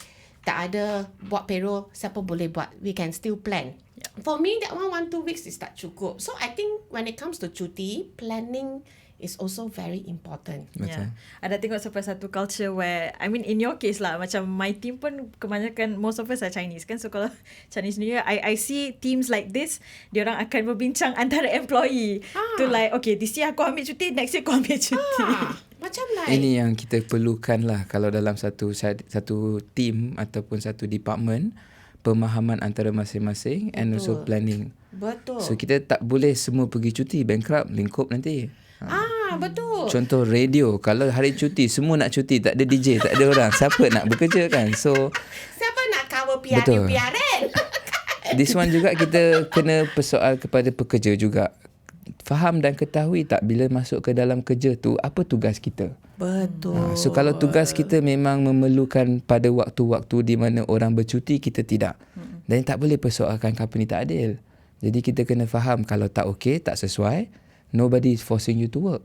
tak ada buat payroll, siapa boleh buat? We can still plan. For me, that 1-2 weeks is tak cukup. So I think when it comes to cuti, planning is also very important. Yeah. Ada tengok sampai satu culture where, I mean in your case lah, macam my team pun kebanyakan, most of us are Chinese kan, so kalau Chinese New Year, I see teams like this, diorang akan berbincang antara employee to like, okay, this year aku ambil cuti, next year aku ambil cuti. Macam like ini yang kita perlukan lah kalau dalam satu team ataupun satu department, pemahaman antara masing-masing. Betul. And also planning. Betul. So kita tak boleh semua pergi cuti, bankrupt, lingkup nanti. Betul. Contoh radio, kalau hari cuti semua nak cuti, tak ada DJ, tak ada orang, siapa nak bekerja kan? So siapa nak cover PRN? This one juga kita kena persoal kepada pekerja juga. Faham dan ketahui tak bila masuk ke dalam kerja tu apa tugas kita. Betul. So kalau tugas kita memang memerlukan pada waktu-waktu di mana orang bercuti, kita tidak. Dan tak boleh persoalkan company tak adil. Jadi kita kena faham kalau tak okey, tak sesuai, nobody is forcing you to work.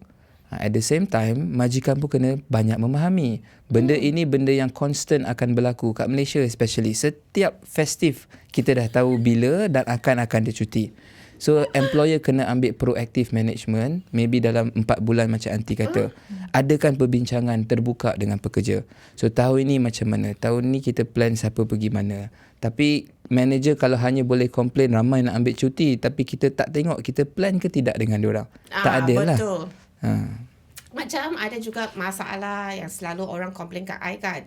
At the same time, majikan pun kena banyak memahami. Benda ini benda yang constant akan berlaku kat Malaysia especially. Setiap festif kita dah tahu bila dan akan dia cuti. So employer kena ambil proactive management, maybe dalam 4 bulan macam aunty kata. Adakan perbincangan terbuka dengan pekerja. So tahun ini macam mana? Tahun ni kita plan siapa pergi mana. Tapi manager kalau hanya boleh komplain ramai nak ambil cuti, tapi kita tak tengok kita plan ke tidak dengan diorang. Tak adil lah. Betul. Macam ada juga masalah yang selalu orang komplain kat I kan.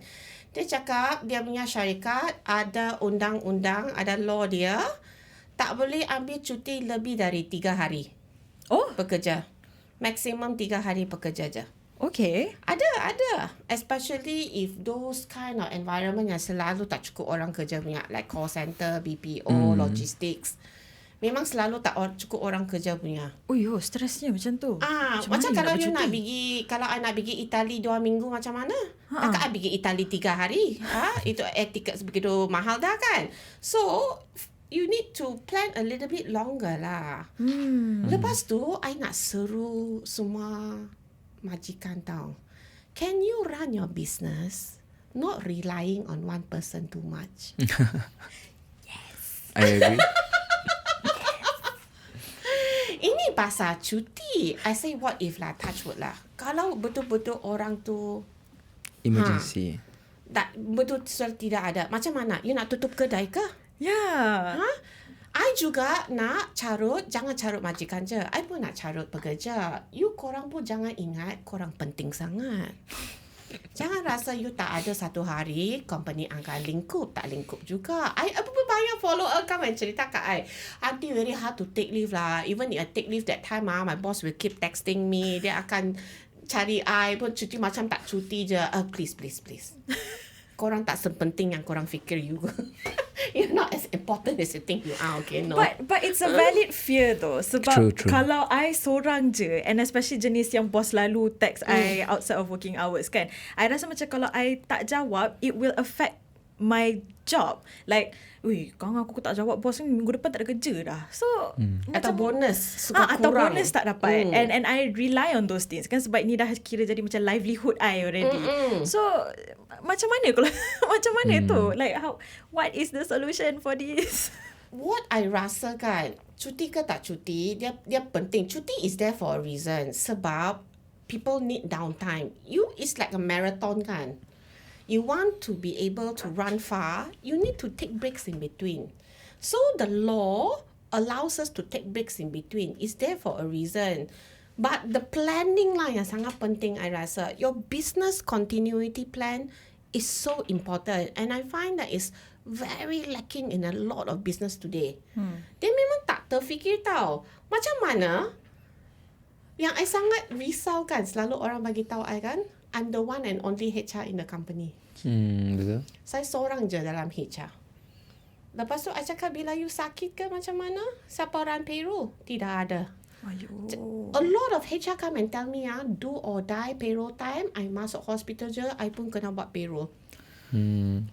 Dia cakap dia punya syarikat ada undang-undang, ada law dia, tak boleh ambil cuti lebih dari 3 hari. Pekerja. Maksimum 3 hari pekerja je. Okay. Ada. Especially if those kind of environment yang selalu tak cukup orang kerja punya, like call center, BPO, logistics. Memang selalu tak cukup orang kerja punya. Stresnya macam tu. Macam kalau you nak pergi, kalau I nak pergi Itali 2 minggu macam mana? Takkan I pergi Itali 3 hari. Itu tiket sebegitu mahal dah kan? So you need to plan a little bit longer lah. Lepas tu, I nak seru semua majikan tau. Can you run your business not relying on one person too much? Yes. I agree. Ini pasal cuti. I say what if lah, touch wood lah. Kalau betul-betul orang tu emergency. Betul tidak ada. Macam mana? You nak tutup kedai ke? Yeah. I juga nak carut, jangan carut majikan je. I pun nak carut pekerja. You korang pun jangan ingat korang penting sangat. Jangan rasa you tak ada satu hari company akan lingkup. Tak lingkup juga. I banyak follower come and cerita kat I. Aunty very hard to take leave lah. Even if I take leave that time, my boss will keep texting me. Dia akan cari I pun cuti macam tak cuti je. Please. Korang tak sepenting yang korang fikir you. You're not as important as you think you are, okay? No. But it's a valid fear though. Sebab True. kalau I seorang je, and especially jenis yang bos lalu text I outside of working hours kan, I rasa macam kalau I tak jawab, it will affect my job. Like, kalau aku tak jawab bos ni minggu depan tak ada kerja dah. So atau bonus suka atau kurang. bonus tak dapat. And I rely on those things kan, sebab ni dah kira jadi macam livelihood I already. So macam mana kalau macam mana tu? Like what is the solution for this? What I rasa kan, cuti ke tak cuti, dia penting. Cuti is there for a reason. Sebab people need downtime. It's like a marathon kan. You want to be able to run far, you need to take breaks in between. So the law allows us to take breaks in between. It's there for a reason. But the planning lah yang sangat penting I rasa. Your business continuity plan is so important. And I find that it's very lacking in a lot of business today. Dia memang tak terfikir tau. Macam mana Yang I sangat risau kan, selalu orang bagi tahu I kan, I'm the one and only HR in the company. Betul. Saya seorang je dalam HR. Lepas tu I cakap, bila you sakit ke macam mana? Siapa run payroll? Tidak ada. A lot of HR come and tell me, do or die payroll time, I masuk hospital je, I pun kena buat payroll.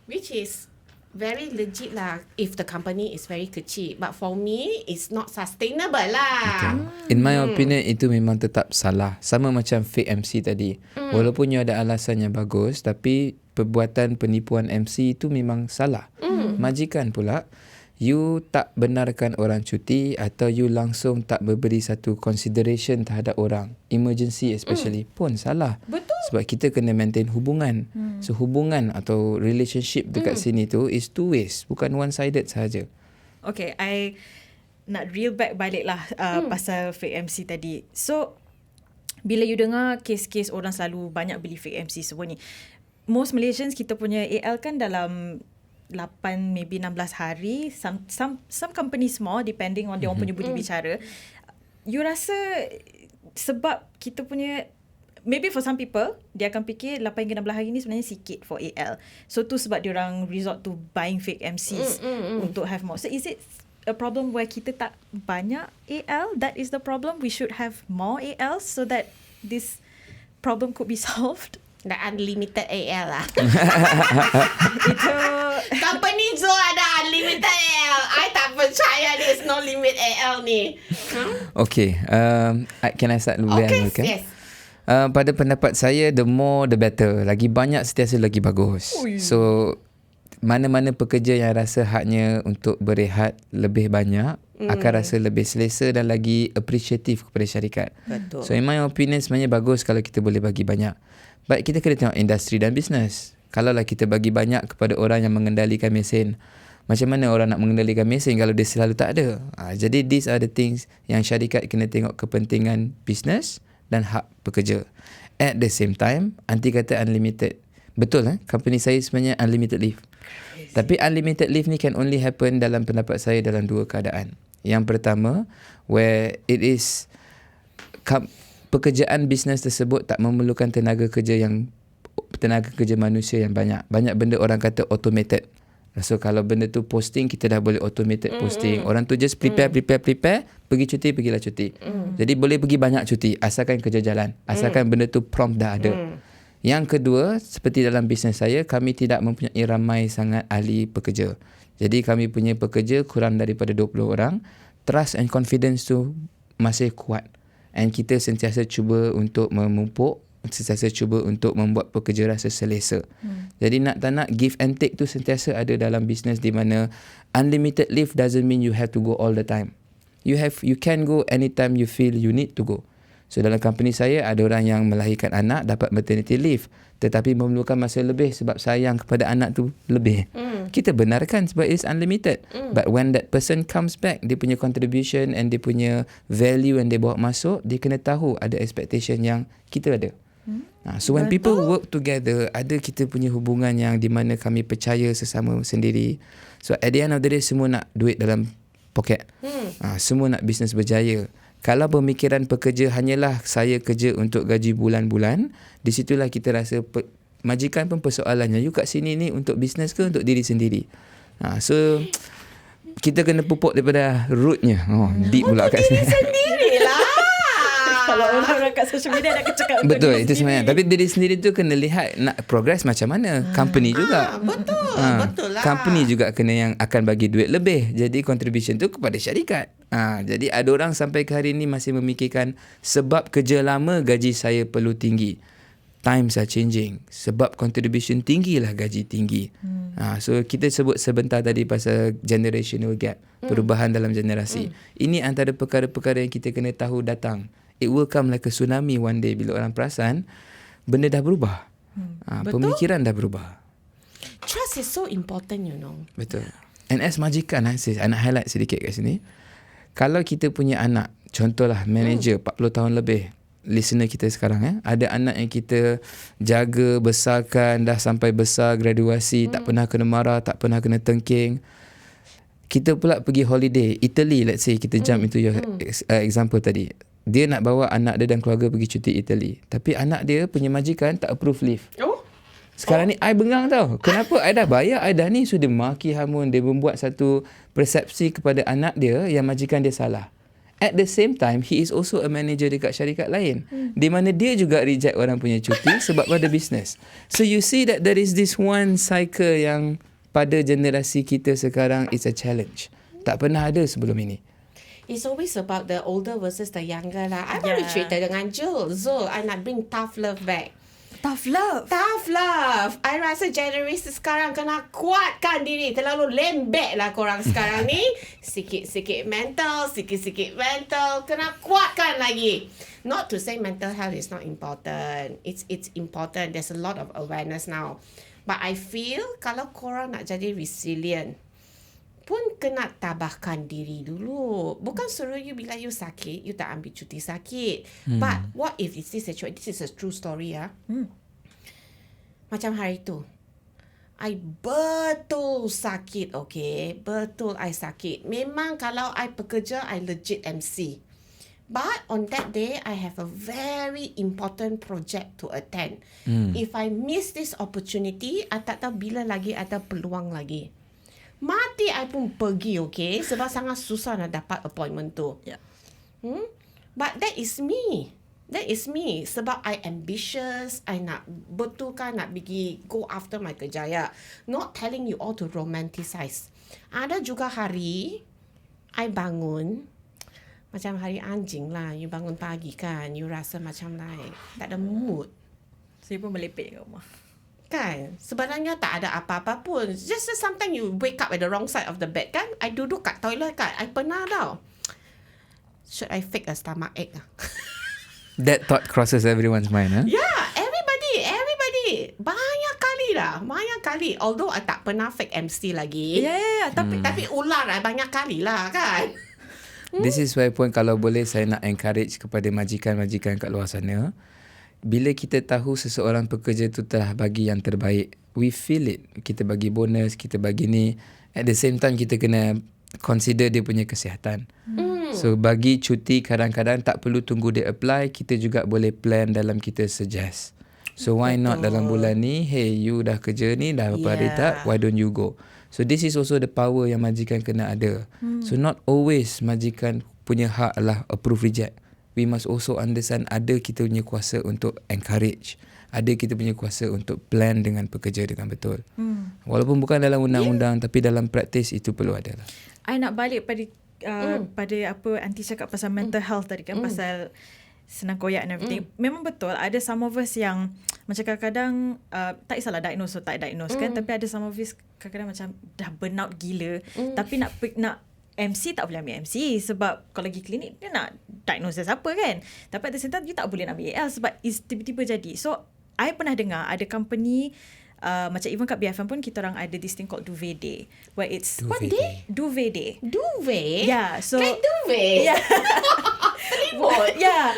Which is very legit lah if the company is very kecil. But for me, it's not sustainable lah. In my opinion, itu memang tetap salah. Sama macam fake MC tadi. Walaupun you ada alasan yang bagus, tapi perbuatan penipuan MC itu memang salah. Majikan pula, you tak benarkan orang cuti atau you langsung tak memberi satu consideration terhadap orang, emergency especially, pun salah. Betul. Sebab kita kena maintain hubungan. So hubungan atau relationship dekat sini tu is two ways, bukan one sided sahaja. Okay, I nak reel back balik lah pasal fake MC tadi. So, bila you dengar kes-kes orang selalu banyak beli fake MC semua ni, most Malaysians kita punya AL kan dalam 8 maybe 16 hari. Some companies more depending on dia orang punya budi bicara. You rasa sebab kita punya, maybe for some people dia akan fikir 8 hingga 16 hari ni sebenarnya sikit for AL. So tu sebab dia orang resort to buying fake MCs untuk have more. So is it a problem where kita tak banyak AL? That is the problem. We should have more AL so that this problem could be solved. The unlimited AL lah. Itu Company Zo ada unlimited AL. I tak percaya there's no limit AL ni. Okay, can I start dulu? Okay, Okay? yes. Pada pendapat saya, the more the better. Lagi banyak sentiasa lagi bagus. So mana-mana pekerja yang rasa haknya untuk berehat lebih banyak akan rasa lebih selesa dan lagi appreciative kepada syarikat. Betul. So in my opinion, sebenarnya bagus kalau kita boleh bagi banyak. But kita kena tengok industri dan bisnes. Kalaulah kita bagi banyak kepada orang yang mengendalikan mesin, macam mana orang nak mengendalikan mesin kalau dia selalu tak ada? Jadi these are the things yang syarikat kena tengok kepentingan bisnes dan hak pekerja. At the same time, anti kata unlimited. Betul company saya sebenarnya unlimited leave. Tapi unlimited leave ni can only happen dalam pendapat saya dalam dua keadaan. Yang pertama, where it is pekerjaan bisnes tersebut tak memerlukan tenaga kerja manusia yang banyak. Banyak benda orang kata automated. So kalau benda tu posting, kita dah boleh automated posting. Orang tu just prepare, pergi cuti, pergilah cuti. Jadi boleh pergi banyak cuti asalkan kerja jalan, asalkan benda tu prompt dah ada. Yang kedua, seperti dalam bisnes saya, kami tidak mempunyai ramai sangat ahli pekerja. Jadi kami punya pekerja kurang daripada 20 orang. Trust and confidence tu masih kuat. And kita sentiasa cuba untuk memupuk, sentiasa cuba untuk membuat pekerja rasa selesa. Jadi nak tak nak, give and take tu sentiasa ada dalam bisnes, di mana unlimited leave doesn't mean you have to go all the time. You can go anytime you feel you need to go. So dalam company saya ada orang yang melahirkan anak dapat maternity leave, tetapi memerlukan masa lebih sebab sayang kepada anak tu lebih. Kita benarkan sebab it's unlimited. But when that person comes back, dia punya contribution and dia punya value yang dia bawa masuk, dia kena tahu ada expectation yang kita ada. So when people work together, ada kita punya hubungan yang di mana kami percaya sesama sendiri. So at the end of the day, semua nak duit dalam poket. Semua nak bisnes berjaya. Kalau pemikiran pekerja hanyalah saya kerja untuk gaji bulan-bulan, di situlah kita rasa majikan pun persoalannya, you kat sini ni untuk bisnes ke untuk diri sendiri? So kita kena pupuk daripada rootnya. Deep pula kat sini. Sendirilah. kalau orang kat social media nak cakap untuk Betul, diri itu sendiri. sebenarnya. Tapi diri sendiri tu kena lihat nak progress macam mana. Company juga. Betul lah. Company juga kena yang akan bagi duit lebih. Jadi contribution tu kepada syarikat. Jadi ada orang sampai ke hari ni masih memikirkan sebab kerja lama gaji saya perlu tinggi. Times are changing. Sebab contribution tinggilah gaji tinggi. So kita sebut sebentar tadi pasal generational gap. Perubahan dalam generasi. Ini antara perkara-perkara yang kita kena tahu datang. It will come like a tsunami one day. Bila orang perasan benda dah berubah. Pemikiran dah berubah. Trust is so important, you know. Betul. And as majikan, saya nak highlight sedikit kat sini. Kalau kita punya anak, contohlah manager 40 tahun lebih, listener kita sekarang, ada anak yang kita jaga, besarkan, dah sampai besar, graduasi, tak pernah kena marah, tak pernah kena tengking. Kita pula pergi holiday, Italy let's say, kita jump into your example tadi. dia nak bawa anak dia dan keluarga pergi cuti Italy. Tapi anak dia punya majikan tak approve leave. Sekarang ni I bengang tau. Kenapa I dah bayar, I dah ni. So dia maki hamun, dia membuat satu persepsi kepada anak dia yang majikan dia salah. At the same time, he is also a manager dekat syarikat lain. Di mana dia juga reject orang punya cuti sebab pada business. So you see that there is this one cycle yang pada generasi kita sekarang is a challenge. Tak pernah ada sebelum ini. It's always about the older versus the younger lah. I baru cerita dengan Zul, I nak bring tough love back. Tough love. Tough love. I rasa generasi sekarang kena kuatkan diri. Terlalu lembek lah korang sekarang ni. Sikit-sikit mental. Kena kuatkan lagi. Not to say mental health is not important. It's important. There's a lot of awareness now. But I feel kalau korang nak jadi resilient, pun kena tabahkan diri dulu. Bukan suruh you bila you sakit, you tak ambil cuti sakit. But what if it's this situation? This is a true story ya. Macam hari tu, I betul sakit, okay? Betul I sakit. Memang kalau I pekerja, I legit MC. But on that day, I have a very important project to attend. If I miss this opportunity, I tak tahu bila lagi ada peluang lagi. Mati I pun pergi, okay? Sebab sangat susah nak dapat appointment tu. Yeah. But that is me. That is me. Sebab I ambitious. I nak betulkan, nak pergi go after my kejaya. Not telling you all to romanticize. Ada juga hari, I bangun, macam hari anjing lah. You bangun pagi kan, you rasa macam like tak ada mood. Saya pun melepek kat rumah. Kan? Sebenarnya tak ada apa-apa pun. Just sometimes you wake up at the wrong side of the bed kan. I duduk kat toilet kan. I pernah tau. Should I fake a stomach ache? That thought crosses everyone's mind, huh? Yeah, everybody. Banyak kali. Although I tak pernah fake MC lagi. Yeah. Tapi ular banyak kali lah kan. This is why pun kalau boleh saya nak encourage kepada majikan-majikan kat luar sana. Bila kita tahu seseorang pekerja tu telah bagi yang terbaik, we feel it. Kita bagi bonus, kita bagi ni. At the same time, kita kena consider dia punya kesihatan. So, bagi cuti kadang-kadang tak perlu tunggu dia apply. Kita juga boleh plan dalam kita suggest. So, why not dalam bulan ni, hey, you dah kerja ni, dah berapa hari tak, why don't you go? So, this is also the power yang majikan kena ada. So, not always majikan punya hak adalah approve reject. We must also understand ada kita punya kuasa untuk encourage. Ada kita punya kuasa untuk plan dengan pekerja dengan betul. Walaupun bukan dalam undang-undang, tapi dalam praktis itu perlu ada lah. I nak balik pada pada apa Aunty cakap pasal mental health tadi kan, pasal senang koyak and everything. Memang betul ada some of us yang macam kadang-kadang tak kisahlah diagnose atau tak diagnose kan, tapi ada some of us kadang-kadang macam dah burnout gila, tapi nak MC tak boleh ambil MC sebab kalau pergi klinik dia nak diagnosis apa kan. Tapi at the same time you tak boleh nak ambil AL sebab tiba-tiba jadi. So I pernah dengar ada company macam even kat BFM pun kita orang ada this thing called Duvet Day where it's Duvet What day? Duvet Day. Duvet? Yeah, so like duvet? Yeah. Selimut? Yeah.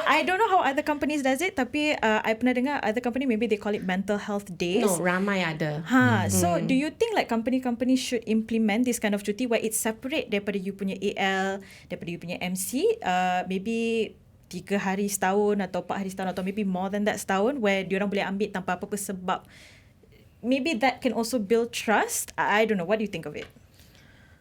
I don't know how other companies does it, tapi I pernah dengar other company maybe they call it mental health days. No, ramai ada. So do you think like company should implement this kind of cuti where it's separate daripada you punya AL, daripada you punya MC, maybe 3 hari setahun atau 4 hari setahun atau maybe more than that setahun, where diorang boleh ambil tanpa apa-apa sebab maybe that can also build trust. I don't know. What do you think of it?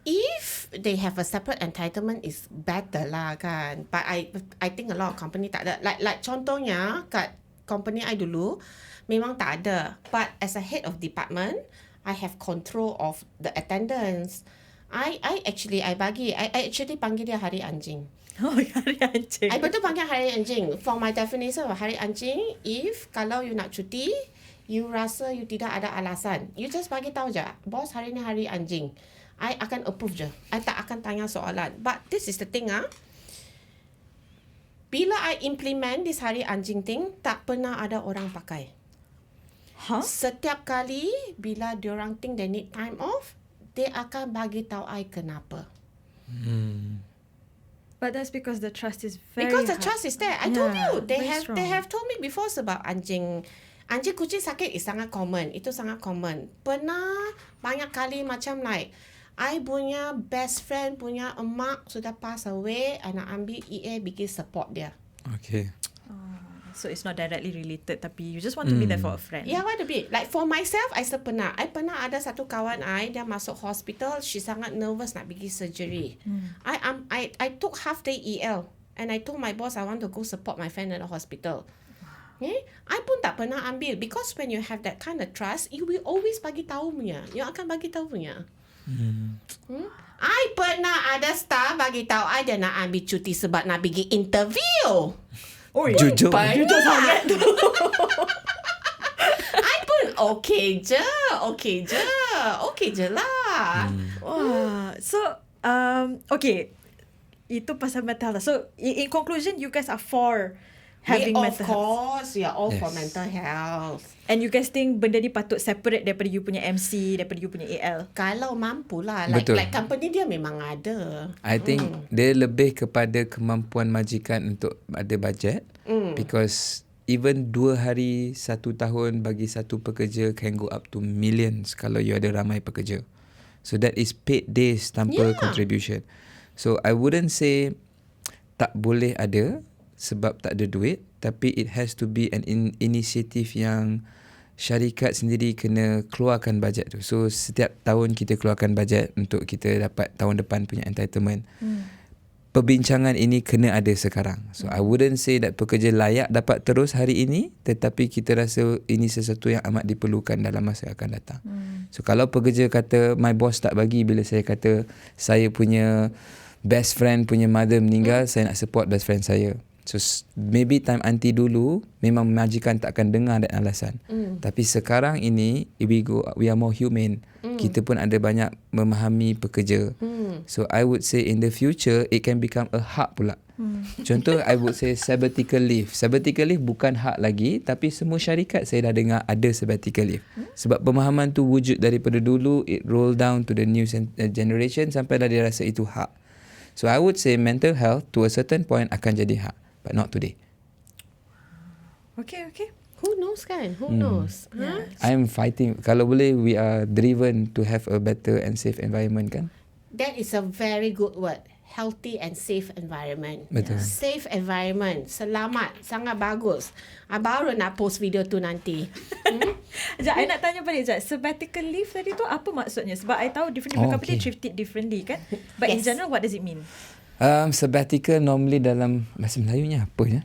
If they have a separate entitlement is better lah kan. But I think a lot of company tak ada. Like contohnya kat company I dulu memang tak ada. But as a head of department, I have control of the attendance. I actually panggil dia hari anjing. Oh, hari anjing. I betul panggil hari anjing. For my definition of hari anjing, if kalau you nak cuti, you rasa you tidak ada alasan, you just bagi tahu je, bos hari ni hari anjing. I akan approve je. I tak akan tanya soalan. But this is the thing bila I implement this hari anjing thing, tak pernah ada orang pakai. Setiap kali bila diorang think they need time off, they akan bagi tahu I kenapa. But that's because the trust is very Because the hard. trust is there. I told you, they very have told me before sebab anjing kucing sakit is sangat common. Itu sangat common. Pernah banyak kali macam like I punya best friend punya emak sudah pass away. I nak ambil EA bikin support dia. Okay. So it's not directly related, tapi you just want to be there for a friend. Yeah, what a bit. Like for myself, I pernah ada satu kawan I, dia masuk hospital, she sangat nervous nak pergi surgery. I took half day EL and I told my boss I want to go support my friend at the hospital. I pun tak pernah ambil because when you have that kind of trust, you will always bagi tahu punya. You akan bagi tahu punya. I pernah ada staff bagi tahu I dia nak ambil cuti sebab nak pergi interview. Jujur. Jujur sangat tu. I pun okay je lah. Wah. So, okay. Itu pasal mental health. So, in conclusion, you guys are for having mental health. Of course, we are all for Yes. mental health. And you guys think benda ni patut separate daripada you punya MC, daripada you punya AL? Kalau mampu lah. Betul. Like company dia memang ada. I think dia lebih kepada kemampuan majikan untuk ada bajet. Because even 2 hari 1 tahun bagi satu pekerja can go up to millions kalau you ada ramai pekerja. So that is paid days tanpa contribution. So I wouldn't say tak boleh ada sebab tak ada duit, tapi it has to be an initiative yang syarikat sendiri kena keluarkan bajet tu. So setiap tahun kita keluarkan bajet untuk kita dapat tahun depan punya entitlement. Perbincangan ini kena ada sekarang. So I wouldn't say that pekerja layak dapat terus hari ini, tetapi kita rasa ini sesuatu yang amat diperlukan dalam masa yang akan datang. So kalau pekerja kata my boss tak bagi bila saya kata saya punya best friend punya mother meninggal, saya nak support best friend saya. So maybe time aunty dulu memang majikan tak akan dengar dan alasan. Tapi sekarang ini we are more humane. Kita pun ada banyak memahami pekerja. So I would say in the future it can become a hak pula. Contoh I would say sabbatical leave. Sabbatical leave bukan hak lagi, tapi semua syarikat saya dah dengar ada sabbatical leave. Sebab pemahaman tu wujud daripada dulu, it roll down to the new generation sampai dah dia rasa itu hak. So I would say mental health to a certain point akan jadi hak, but not today. Okay. Who knows kan? Who knows? Yeah. I am fighting. Kalau boleh, we are driven to have a better and safe environment kan? That is a very good word. Healthy and safe environment. Betul. Safe environment. Selamat. Sangat bagus. Baru nak post video tu nanti. Sekejap, I nak tanya balik sekejap. Sabbatical leave tadi tu apa maksudnya? Sebab I tahu different company treat it differently kan? But in general, what does it mean? Sabbatical normally dalam bahasa Melayunya apa ya?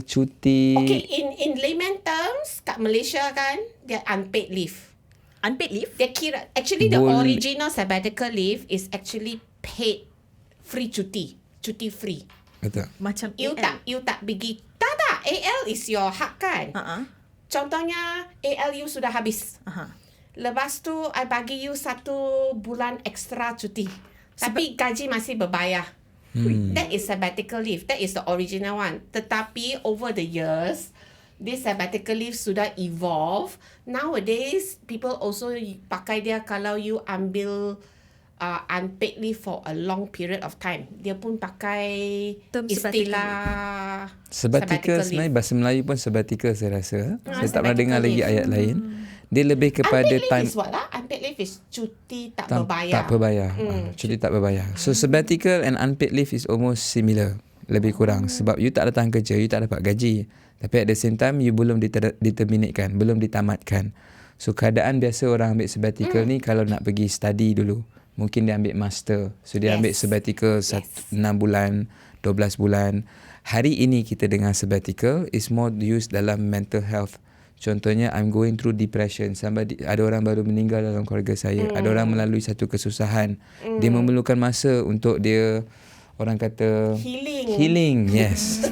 Cuti. Okay, in layman terms, kat Malaysia kan, dia unpaid leave. Unpaid leave? Dia kira, actually the original sabbatical leave is actually paid free cuti free. Betul. Macam You AL. tak pergi. Tak. AL is your hak kan. Contohnya AL you sudah habis. Lepas tu I bagi you 1 bulan extra cuti. Tapi gaji masih berbayar. That is sabbatical leave. That is the original one. Tetapi over the years, this sabbatical leave sudah evolve. Nowadays, people also pakai dia kalau you ambil unpaid leave for a long period of time. Dia pun pakai Term istilah Sabbatical sebenarnya bahasa Melayu pun sabbatical saya rasa. Saya tak pernah sabbatical dengar lagi leave. ayat lain. Dia lebih kepada unpaid leave time is what lah? Unpaid leave is cuti tak tak berbayar. berbayar. Cuti tak berbayar. So sabbatical and unpaid leave is almost similar. Lebih kurang. Sebab you tak datang kerja, you tak dapat gaji. Tapi at the same time, you belum diterminatkan, belum ditamatkan. So keadaan biasa orang ambil sabbatical ni kalau nak pergi study dulu. Mungkin dia ambil master. So dia ambil sabbatical 6 bulan, 12 bulan. Hari ini kita dengar sabbatical is more used dalam mental health. Contohnya I'm going through depression. Ada orang baru meninggal dalam keluarga saya. Ada orang melalui satu kesusahan. Dia memerlukan masa untuk dia, orang kata healing. Yes.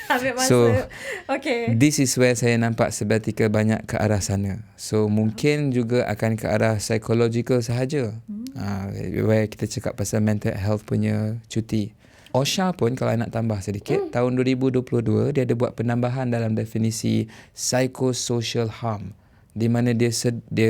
Ambil masa. So, okay. This is where saya nampak sabbatical banyak ke arah sana. So mungkin juga akan ke arah psychological sahaja. Where kita cakap pasal mental health punya cuti. OSHA pun kalau nak tambah sedikit, tahun 2022 dia ada buat penambahan dalam definisi psychosocial harm. Di mana dia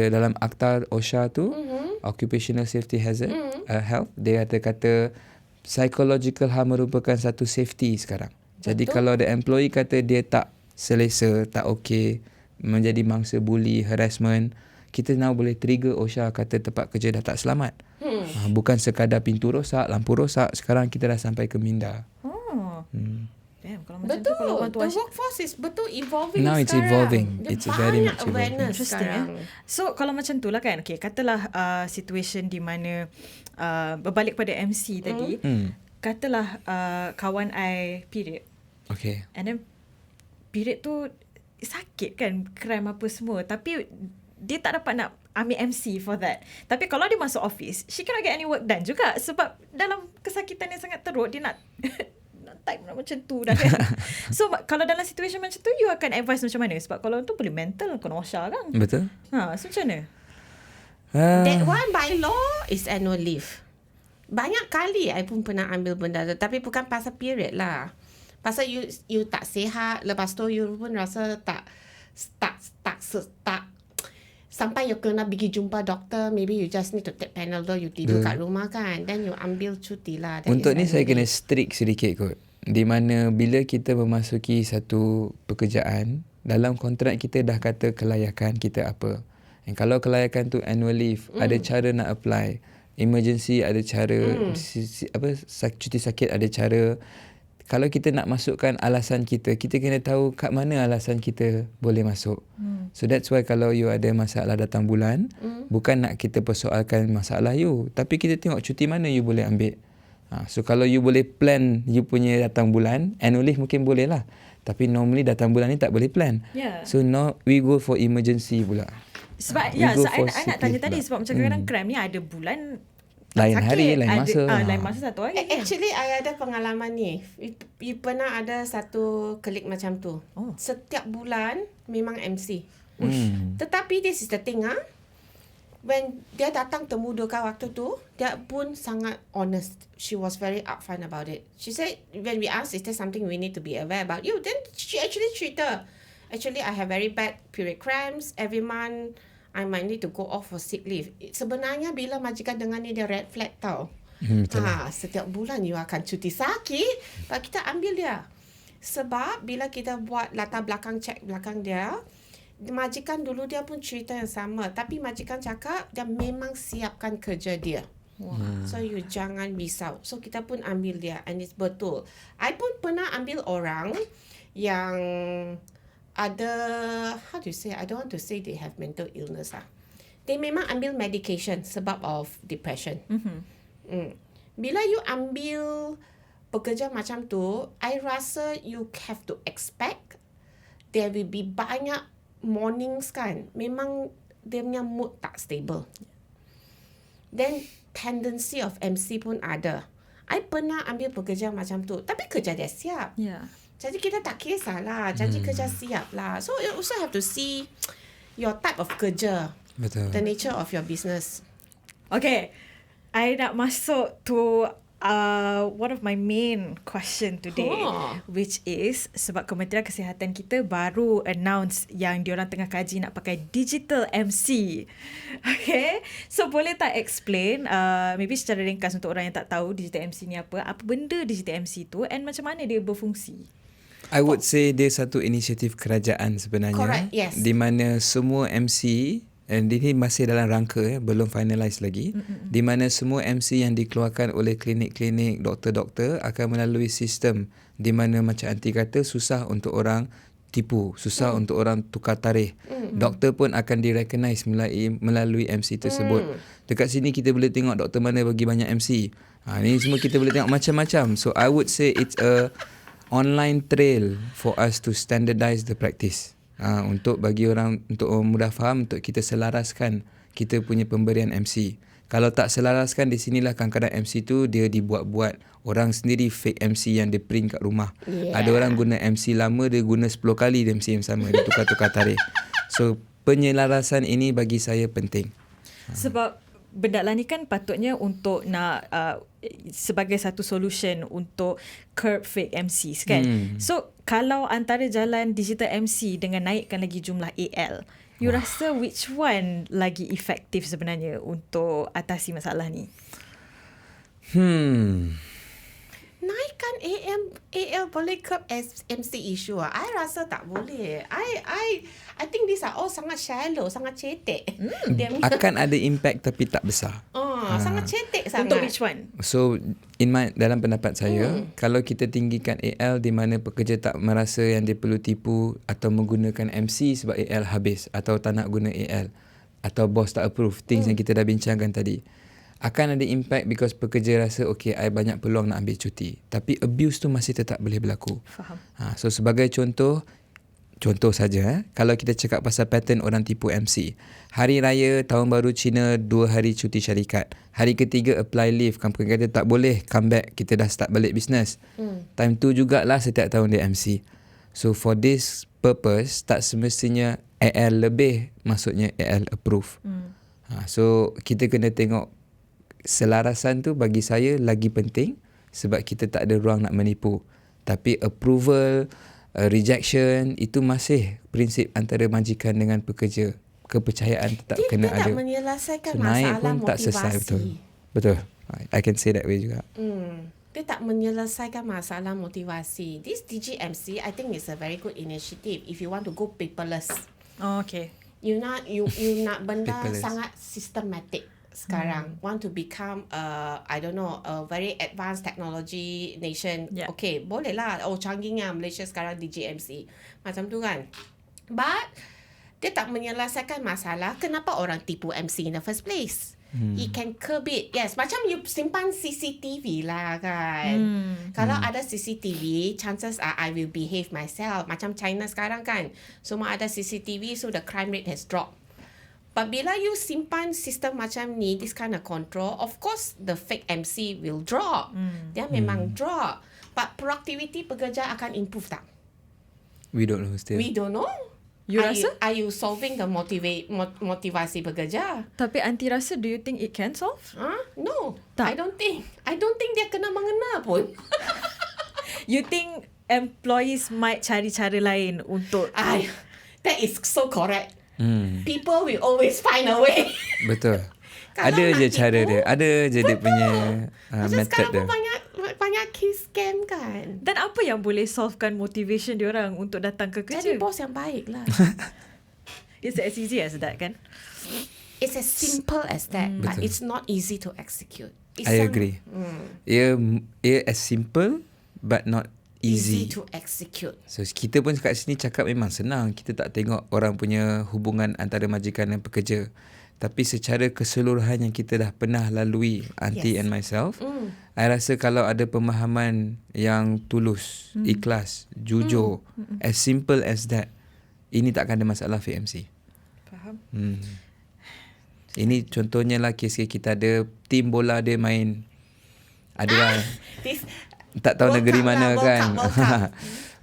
dalam akta OSHA tu, occupational safety hazard, health, dia kata psychological harm merupakan satu safety sekarang. Jadi kalau the employee kata dia tak selesa, tak okey, menjadi mangsa bully, harassment, kita now boleh trigger OSHA kata tempat kerja dah tak selamat. Bukan sekadar pintu rosak, lampu rosak, sekarang kita dah sampai ke minda. Damn, kalau macam Betul. tu, kalau orang tua The workforce is betul evolving Now it's sekarang. evolving. Dia It's very banyak much evolving. awareness Interesting sekarang. So kalau macam tu lah kan, okay, katalah situation di mana berbalik pada MC tadi, katalah kawan I period, Okay. and then period tu sakit kan, cramp apa semua, tapi dia tak dapat nak ambil MC for that. Tapi kalau dia masuk office, she cannot get any work done juga sebab dalam kesakitan yang sangat teruk dia nak type macam tu dah kan. So kalau dalam situation macam tu, you akan advise macam mana? Sebab kalau tu boleh mental, kena OSHA kan. Betul. So macam mana? That one by law is annual leave. Banyak kali I pun pernah ambil benda tu, tapi bukan pasal period lah. Pasal you tak sihat, lepas tu you pun rasa tak sampai you kena pergi jumpa doktor, maybe you just need to take Panadol, you tidur kat rumah kan, then you ambil cuti lah. That Untuk ni is saya kena annual strict sedikit kot. Di mana bila kita memasuki satu pekerjaan, dalam kontrak kita dah kata kelayakan kita apa. And kalau kelayakan tu annual leave, ada cara nak apply. Emergency ada cara, cuti sakit ada cara. Kalau kita nak masukkan alasan kita kena tahu kat mana alasan kita boleh masuk. So that's why kalau you ada masalah datang bulan, bukan nak kita persoalkan masalah you, tapi kita tengok cuti mana you boleh ambil. So kalau you boleh plan you punya datang bulan, annual leave mungkin boleh lah. Tapi normally datang bulan ni tak boleh plan. Yeah. So now we go for emergency pula. Sebab We go so for I nak sick tanya leave tadi pula. sebab macam kadang-kadang cramp ni ada bulan Lain sakit, hari, lain masa. Lain masa satu hari. Actually, I ada pengalaman ni. You pernah ada satu klik macam tu. Oh. Setiap bulan memang MC. Tetapi this is the thing when dia datang temu Duka waktu tu, dia pun sangat honest. She was very upfront about it. She said, when we asked, is there something we need to be aware about? Then she actually treated. Actually, I have very bad period cramps. Every month, I might need to go off for sick leave. Sebenarnya bila majikan dengar ni, dia red flag tau. Setiap bulan you akan cuti sakit, but kita ambil dia. Sebab bila kita buat latar belakang, check belakang dia, majikan dulu dia pun cerita yang sama, tapi majikan cakap dia memang siapkan kerja dia. So you jangan risau. So kita pun ambil dia, and it's betul. I pun pernah ambil orang yang ada, how do you say, I don't want to say they have mental illness They memang ambil medication sebab of depression. Bila you ambil pekerja macam tu, I rasa you have to expect there will be banyak mornings kan, memang dia punya mood tak stable. Then tendency of MC pun ada. I pernah ambil pekerja macam tu, tapi kerja dia siap. Yeah. Jadi kita tak kisahlah, janji kerja siap lah. So you also have to see your type of kerja, Betul. the nature of your business. Okay, I nak masuk to one of my main question today, which is sebab Kementerian Kesihatan kita baru announce yang diorang tengah kaji nak pakai digital MC. Okay, so boleh tak explain maybe secara ringkas untuk orang yang tak tahu digital MC ni apa benda digital MC tu, and macam mana dia berfungsi? I would say dia satu inisiatif kerajaan sebenarnya. Correct, yes. Di mana semua MC, dan ini masih dalam rangka belum finalize lagi, di mana semua MC yang dikeluarkan oleh klinik-klinik, doktor-doktor akan melalui sistem di mana macam Aunty kata susah untuk orang tipu, susah untuk orang tukar tarikh. Doktor pun akan direcognize melalui MC tersebut. Dekat sini kita boleh tengok doktor mana bagi banyak MC. Ni semua kita boleh tengok macam-macam. So I would say it's a online trail for us to standardize the practice. Untuk bagi orang, untuk mudah faham, untuk kita selaraskan kita punya pemberian MC. Kalau tak selaraskan, di sinilah kadang-kadang MC tu dia dibuat-buat. Orang sendiri fake MC yang dia print kat rumah. Ada orang guna MC lama, dia guna 10 kali dia MC yang sama. Dia tukar-tukar tarikh. So penyelarasan ini bagi saya penting. Sebab benda lah ni kan patutnya untuk nak sebagai satu solution untuk curb fake MCs kan. So kalau antara jalan digital MC dengan naikkan lagi jumlah AL, you rasa which one lagi efektif sebenarnya untuk atasi masalah ni? Naik kan AL boleh curb MC issue I rasa tak boleh. I think these are all sangat shallow, sangat cetek. Dia Akan ada impact tapi tak besar. sangat cetek sangat. Untuk which one? So dalam pendapat saya, kalau kita tinggikan AL di mana pekerja tak merasa yang dia perlu tipu atau menggunakan MC sebab AL habis atau tak nak guna AL atau bos tak approve, things yang kita dah bincangkan tadi, akan ada impact because pekerja rasa okay, I banyak peluang nak ambil cuti. Tapi abuse tu masih tetap boleh berlaku. Faham. So sebagai contoh saja, kalau kita cakap pasal pattern orang tipu MC. Hari Raya, Tahun Baru Cina, 2 hari cuti syarikat. Hari ketiga apply leave, company kata tak boleh, come back, kita dah start balik business. Time tu jugalah setiap tahun dia MC. So for this purpose, tak semestinya AL lebih, maksudnya AL approve. So kita kena tengok selarasan tu bagi saya lagi penting sebab kita tak ada ruang nak menipu. Tapi approval, rejection itu masih prinsip antara majikan dengan pekerja. Kepercayaan tetap dia kena tak ada. menyelesaikan So, naik masalah pun tak selesai, motivasi. Betul. I can say that way juga. Dia tak menyelesaikan masalah motivasi. This DGMC, I think is a very good initiative if you want to go paperless. Oh, okay. You nak benda Paperless. sangat systematic sekarang. Want to become a very advanced technology nation. Yeah. Okay, boleh lah. Canggihnya Malaysia sekarang DGMC. Macam tu kan. But dia tak menyelesaikan masalah kenapa orang tipu MC in the first place. It can curb it. Yes, macam you simpan CCTV lah kan. Kalau ada CCTV, chances are I will behave myself. Macam China sekarang kan. Semua ada CCTV, so the crime rate has dropped. But bila you simpan sistem macam ni, this kind of control, of course the fake MC will drop. Dia memang drop. But productivity pekerja akan improve tak? We don't know still. We don't know. You rasa? Are you solving the motivasi pekerja? Tapi Aunty rasa, do you think it can solve? No. Tak. I don't think dia kena mengena pun. You think employees might cari cara lain untuk... That is so correct. People will always find a way. Betul. Kalau Ada nak je tipu, cara dia. Ada je dia punya macam method sekarang dia. pun banyak case scam kan. Dan apa yang boleh solvekan motivation diorang untuk datang ke kerja? Jadi bos yang baik lah. It's as easy as that kan? It's as simple as that, but Betul. it's not easy to execute. I agree. Ia as simple but not easy. to execute. So kita pun kat sini cakap memang senang. Kita tak tengok orang punya hubungan antara majikan dan pekerja. Tapi secara keseluruhan yang kita dah pernah lalui, Aunty and myself, I rasa kalau ada pemahaman yang tulus, ikhlas, jujur, as simple as that, ini tak akan ada masalah VMC. Faham. Ini contohnya lah kes kita ada tim bola dia main. Adalah This tak tahu World negeri Cup mana lah, kan.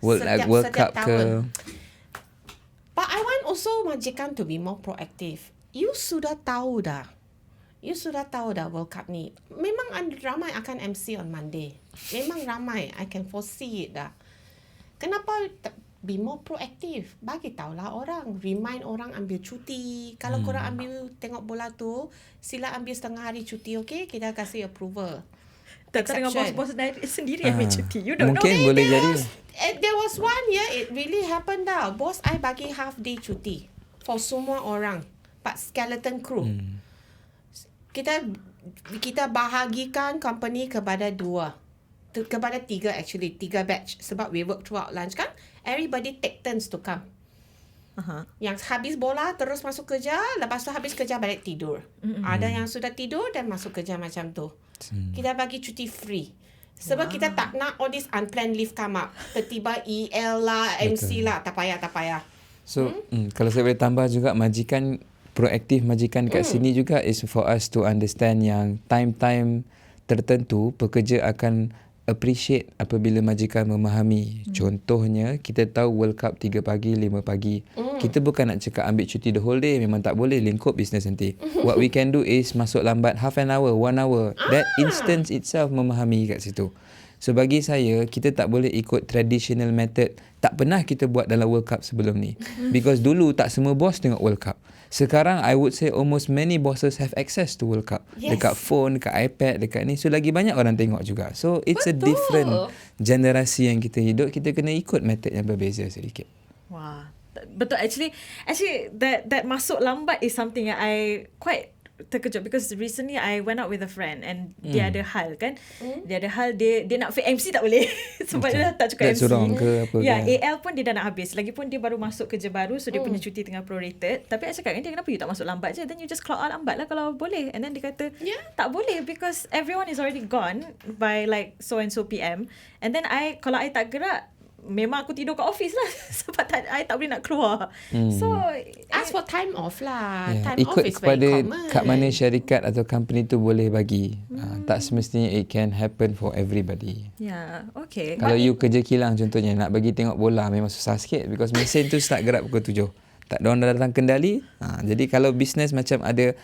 World Cup. World Setiap Cup ke. tahun. But I want also majikan to be more proactive. You sudah tahu dah World Cup ni. Memang ramai akan MC on Monday. Memang ramai. I can foresee it dah. Kenapa be more proactive? Bagi tahulah orang. Remind orang ambil cuti. Kalau korang ambil tengok bola tu, sila ambil setengah hari cuti, okay? Kita kasih approval. Tak dengan Exception. bos-bos sendiri ambil cuti. You don't Mungkin know. boleh jadi. There was one year it really happened dah. Bos I bagi half day cuti for semua orang. But skeleton crew. Kita bahagikan company kepada 3 actually, 3 batch. Sebab we work throughout lunch kan. Everybody take turns to come. Yang habis bola terus masuk kerja, lepas tu habis kerja balik tidur. Ada yang sudah tidur dan masuk kerja macam tu. Kita bagi cuti free. Sebab kita tak nak all this unplanned leave come up. Tiba-tiba EL lah, MC lah, tak payah. So, kalau saya boleh tambah juga, proaktif majikan kat sini juga is for us to understand yang time-time tertentu pekerja akan appreciate apabila majikan memahami. Contohnya, kita tahu World Cup 3 pagi, 5 pagi. Kita bukan nak cakap ambil cuti the whole day. Memang tak boleh, lingkup business nanti. What we can do is masuk lambat half an hour, 1 hour. That instance itself memahami kat situ. So bagi saya, kita tak boleh ikut traditional method. Tak pernah kita buat dalam World Cup sebelum ni. Because dulu tak semua bos tengok World Cup. Sekarang I would say almost many bosses have access to World Cup. Yes. Dekat phone, dekat iPad, dekat ni. So lagi banyak orang tengok juga. So it's a different generasi yang kita hidup. Kita kena ikut method yang berbeza sedikit. Wah. Betul, actually that masuk lambat is something yang I quite terkejut, because recently I went out with a friend and dia ada hal kan. Dia ada hal, dia nak fit MC tak boleh sebab dia dah tak cukup Dah MC. surang ke apa Ya, ke. AL pun dia dah nak habis. Lagipun dia baru masuk kerja baru, so dia punya cuti tengah prorated. Tapi I cakap dengan dia, kenapa you tak masuk lambat je? Then you just clock out lambat lah kalau boleh. And then dia kata, tak boleh because everyone is already gone by like so and so PM. And then kalau I tak gerak, memang aku tidur kat office lah sebab I tak boleh nak keluar. So Ask for time off lah. Yeah. Time Ikut off is kepada very common. kat mana syarikat atau company tu boleh bagi. Tak semestinya it can happen for everybody. yeah, okay. Kalau you kerja kilang contohnya, nak bagi tengok bola memang susah sikit because mesin tu start gerak pukul 7. Tak ada orang datang kendali. Jadi kalau business macam ada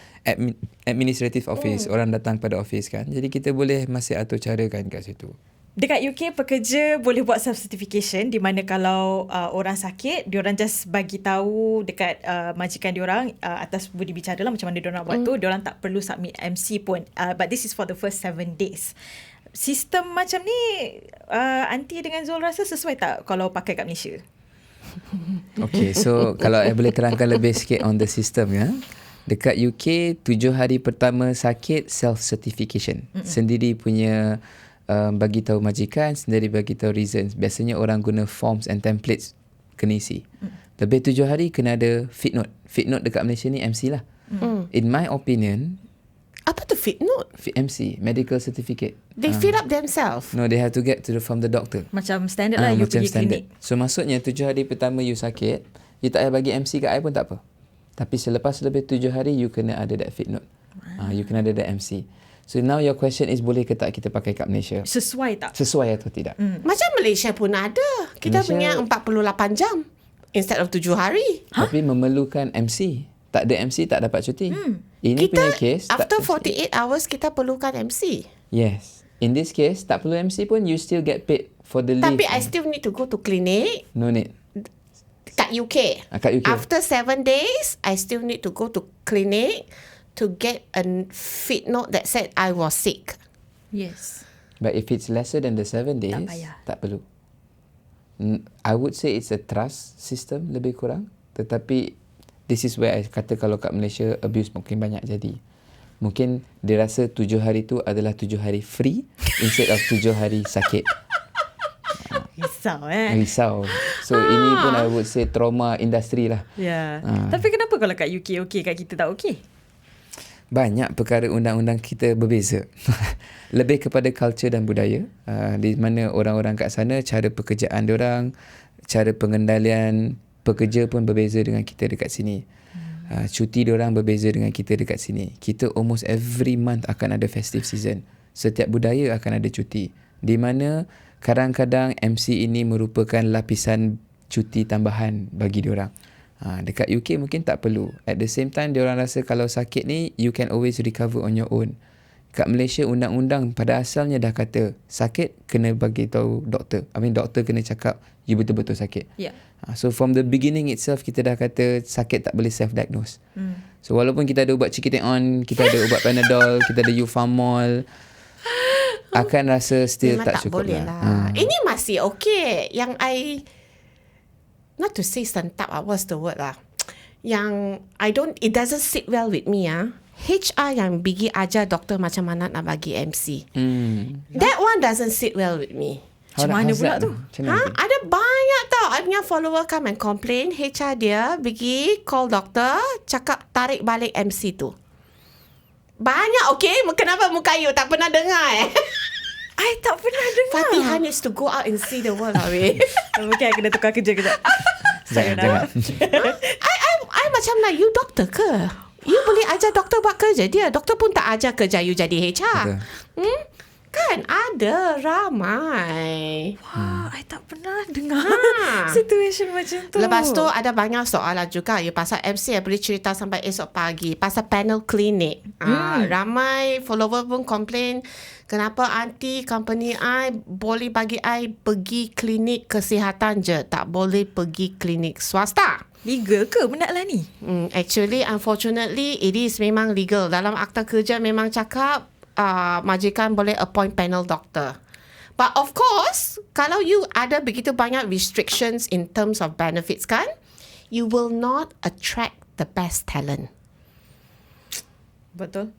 administrative office, orang datang pada office kan. Jadi kita boleh masih atur cara kan kat situ. Dekat UK, pekerja boleh buat self-certification di mana kalau orang sakit, diorang just bagi tahu dekat majikan diorang atas budi bicara lah macam mana diorang nak buat tu. Diorang tak perlu submit MC pun. But this is for the first 7 days. Sistem macam ni, Aunty dengan Zul rasa sesuai tak kalau pakai kat Malaysia? Okay, so kalau I boleh terangkan lebih sikit on the system ya. Dekat UK, 7 hari pertama sakit self-certification. Sendiri punya bagi tahu majikan, sendiri bagi tahu reasons. Biasanya orang guna forms and templates kena isi. Lebih 7 hari kena ada fit note. Fit note dekat Malaysia ni MC lah. In my opinion, Apa tu fit note? MC, medical certificate. They fill up themselves. No, they have to get from the doctor. Macam standard lah, you macam pergi standard. klinik. So maksudnya 7 hari pertama you sakit, you tak payah bagi MC kat I pun tak apa. Tapi selepas lebih 7 hari, you kena ada that fit note. You kena ada that MC. So now your question is, boleh ke tak kita pakai kat Malaysia? Sesuai tak? Sesuai atau tidak? Macam Malaysia pun ada. Kita Malaysia- punya 48 jam instead of 7 hari. Tapi memerlukan MC. Tak ada MC, tak dapat cuti. Ini Kita punya case, after tak, 48 hours kita perlukan MC. yes. In this case, tak perlu MC pun, you still get paid for the leave. Tapi I still need to go to clinic No need. kat UK. Kat UK. After 7 days, I still need to go to clinic to get a fit note that said I was sick. Yes. But if it's lesser than the 7 days, payah. tak perlu. I would say it's a trust system lebih kurang. Tetapi this is where I kata kalau kat Malaysia abuse mungkin banyak jadi. Mungkin dia rasa 7 hari tu adalah 7 hari free instead of 7 hari sakit. Risau Risau. So ini pun I would say trauma industri lah. Ya. Tapi kenapa kalau kat UK okey, kat kita tak okey? Banyak perkara undang-undang kita berbeza. Lebih kepada culture dan budaya. Di mana orang-orang kat sana, cara pekerjaan diorang, cara pengendalian pekerja pun berbeza dengan kita dekat sini. Cuti diorang berbeza dengan kita dekat sini. Kita almost every month akan ada festive season. Setiap budaya akan ada cuti. Di mana kadang-kadang MC ini merupakan lapisan cuti tambahan bagi diorang. Dekat UK mungkin tak perlu. At the same time, diorang rasa kalau sakit ni, you can always recover on your own. Kat Malaysia, undang-undang pada asalnya dah kata, sakit kena bagi tahu doktor. Doktor kena cakap, you betul-betul sakit. Ya. So from the beginning itself, kita dah kata sakit tak boleh self-diagnose. So walaupun kita ada ubat Ciketion, kita ada ubat Panadol, kita ada Ufamol, akan rasa still Memang tak tak cukup boleh lah. Ini masih okay. Yang not to say sentap, what's the word lah. Yang it doesn't sit well with me HR yang pergi ajar doktor macam mana nak bagi MC. That one doesn't sit well with me. Macam mana pula tu? Ada banyak tau. I punya follower come and complain. HR dia pergi call doktor, cakap tarik balik MC tu. Banyak, okay? Kenapa muka you tak pernah dengar I tak pernah dengar. Fatihah needs to go out and see the world lah, weh. Mungkin I kena tukar kerja kejap. Jangan. I macam lah, you doktor ke? You boleh ajar doktor buat kerja dia. Doktor pun tak ajar kerja you jadi HR. Betul. Kan? Kan ada ramai. Wah, I tak pernah dengar Ha. situation macam tu. Lepas tu ada banyak soalan juga ya pasal MC boleh cerita sampai esok pagi pasal panel klinik. Ramai follower pun komplain kenapa aunty company I boleh bagi I pergi klinik kesihatan je, tak boleh pergi klinik swasta. Legal ke benda lah ni? Actually unfortunately it is memang legal. Dalam akta kerja memang cakap majikan boleh appoint panel doctor. But of course, kalau you ada begitu banyak restrictions in terms of benefits kan, you will not attract the best talent. Betul.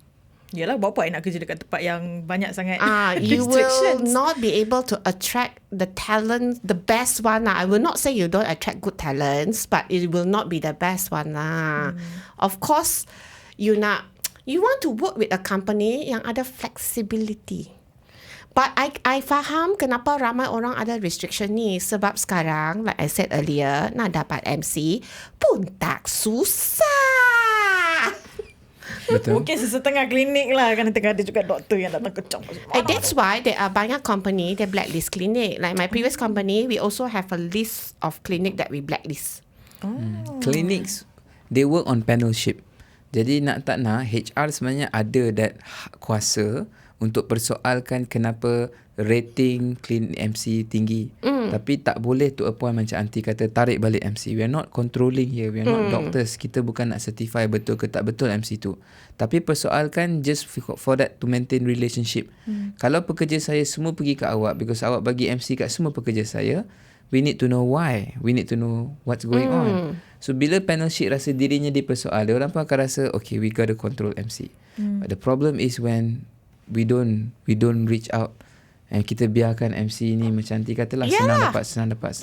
Yalah, buat apa I nak kerja dekat tempat yang banyak sangat You will restrictions. not be able to attract the talent, the best one lah. I will not say you don't attract good talents, but it will not be the best one lah. Of course, you want to work with a company yang ada flexibility. But I faham kenapa ramai orang ada restriction ni. Sebab sekarang, like I said earlier, nak dapat MC pun tak susah. Betul. Mungkin sesetengah klinik lah kan, tengah ada juga doktor yang datang kecam. And that's why there are banyak company that blacklist clinic. Like my previous company, we also have a list of clinic that we blacklist. Clinics, they work on panelship. Jadi nak tak nak, HR sebenarnya ada that kuasa untuk persoalkan kenapa rating clinic MC tinggi. Tapi tak boleh to a point macam aunty kata tarik balik MC. We are not controlling here. We are not doctors. Kita bukan nak certify betul ke tak betul MC tu. Tapi persoalkan just for that to maintain relationship. Kalau pekerja saya semua pergi ke awak because awak bagi MC kat semua pekerja saya, we need to know why. We need to know what's going on. So bila panel sheet rasa dirinya dipersoal, dia orang pun akan rasa okay, we got to control MC. But the problem is when we don't reach out and kita biarkan MC ni macam nanti katalah senang dapat.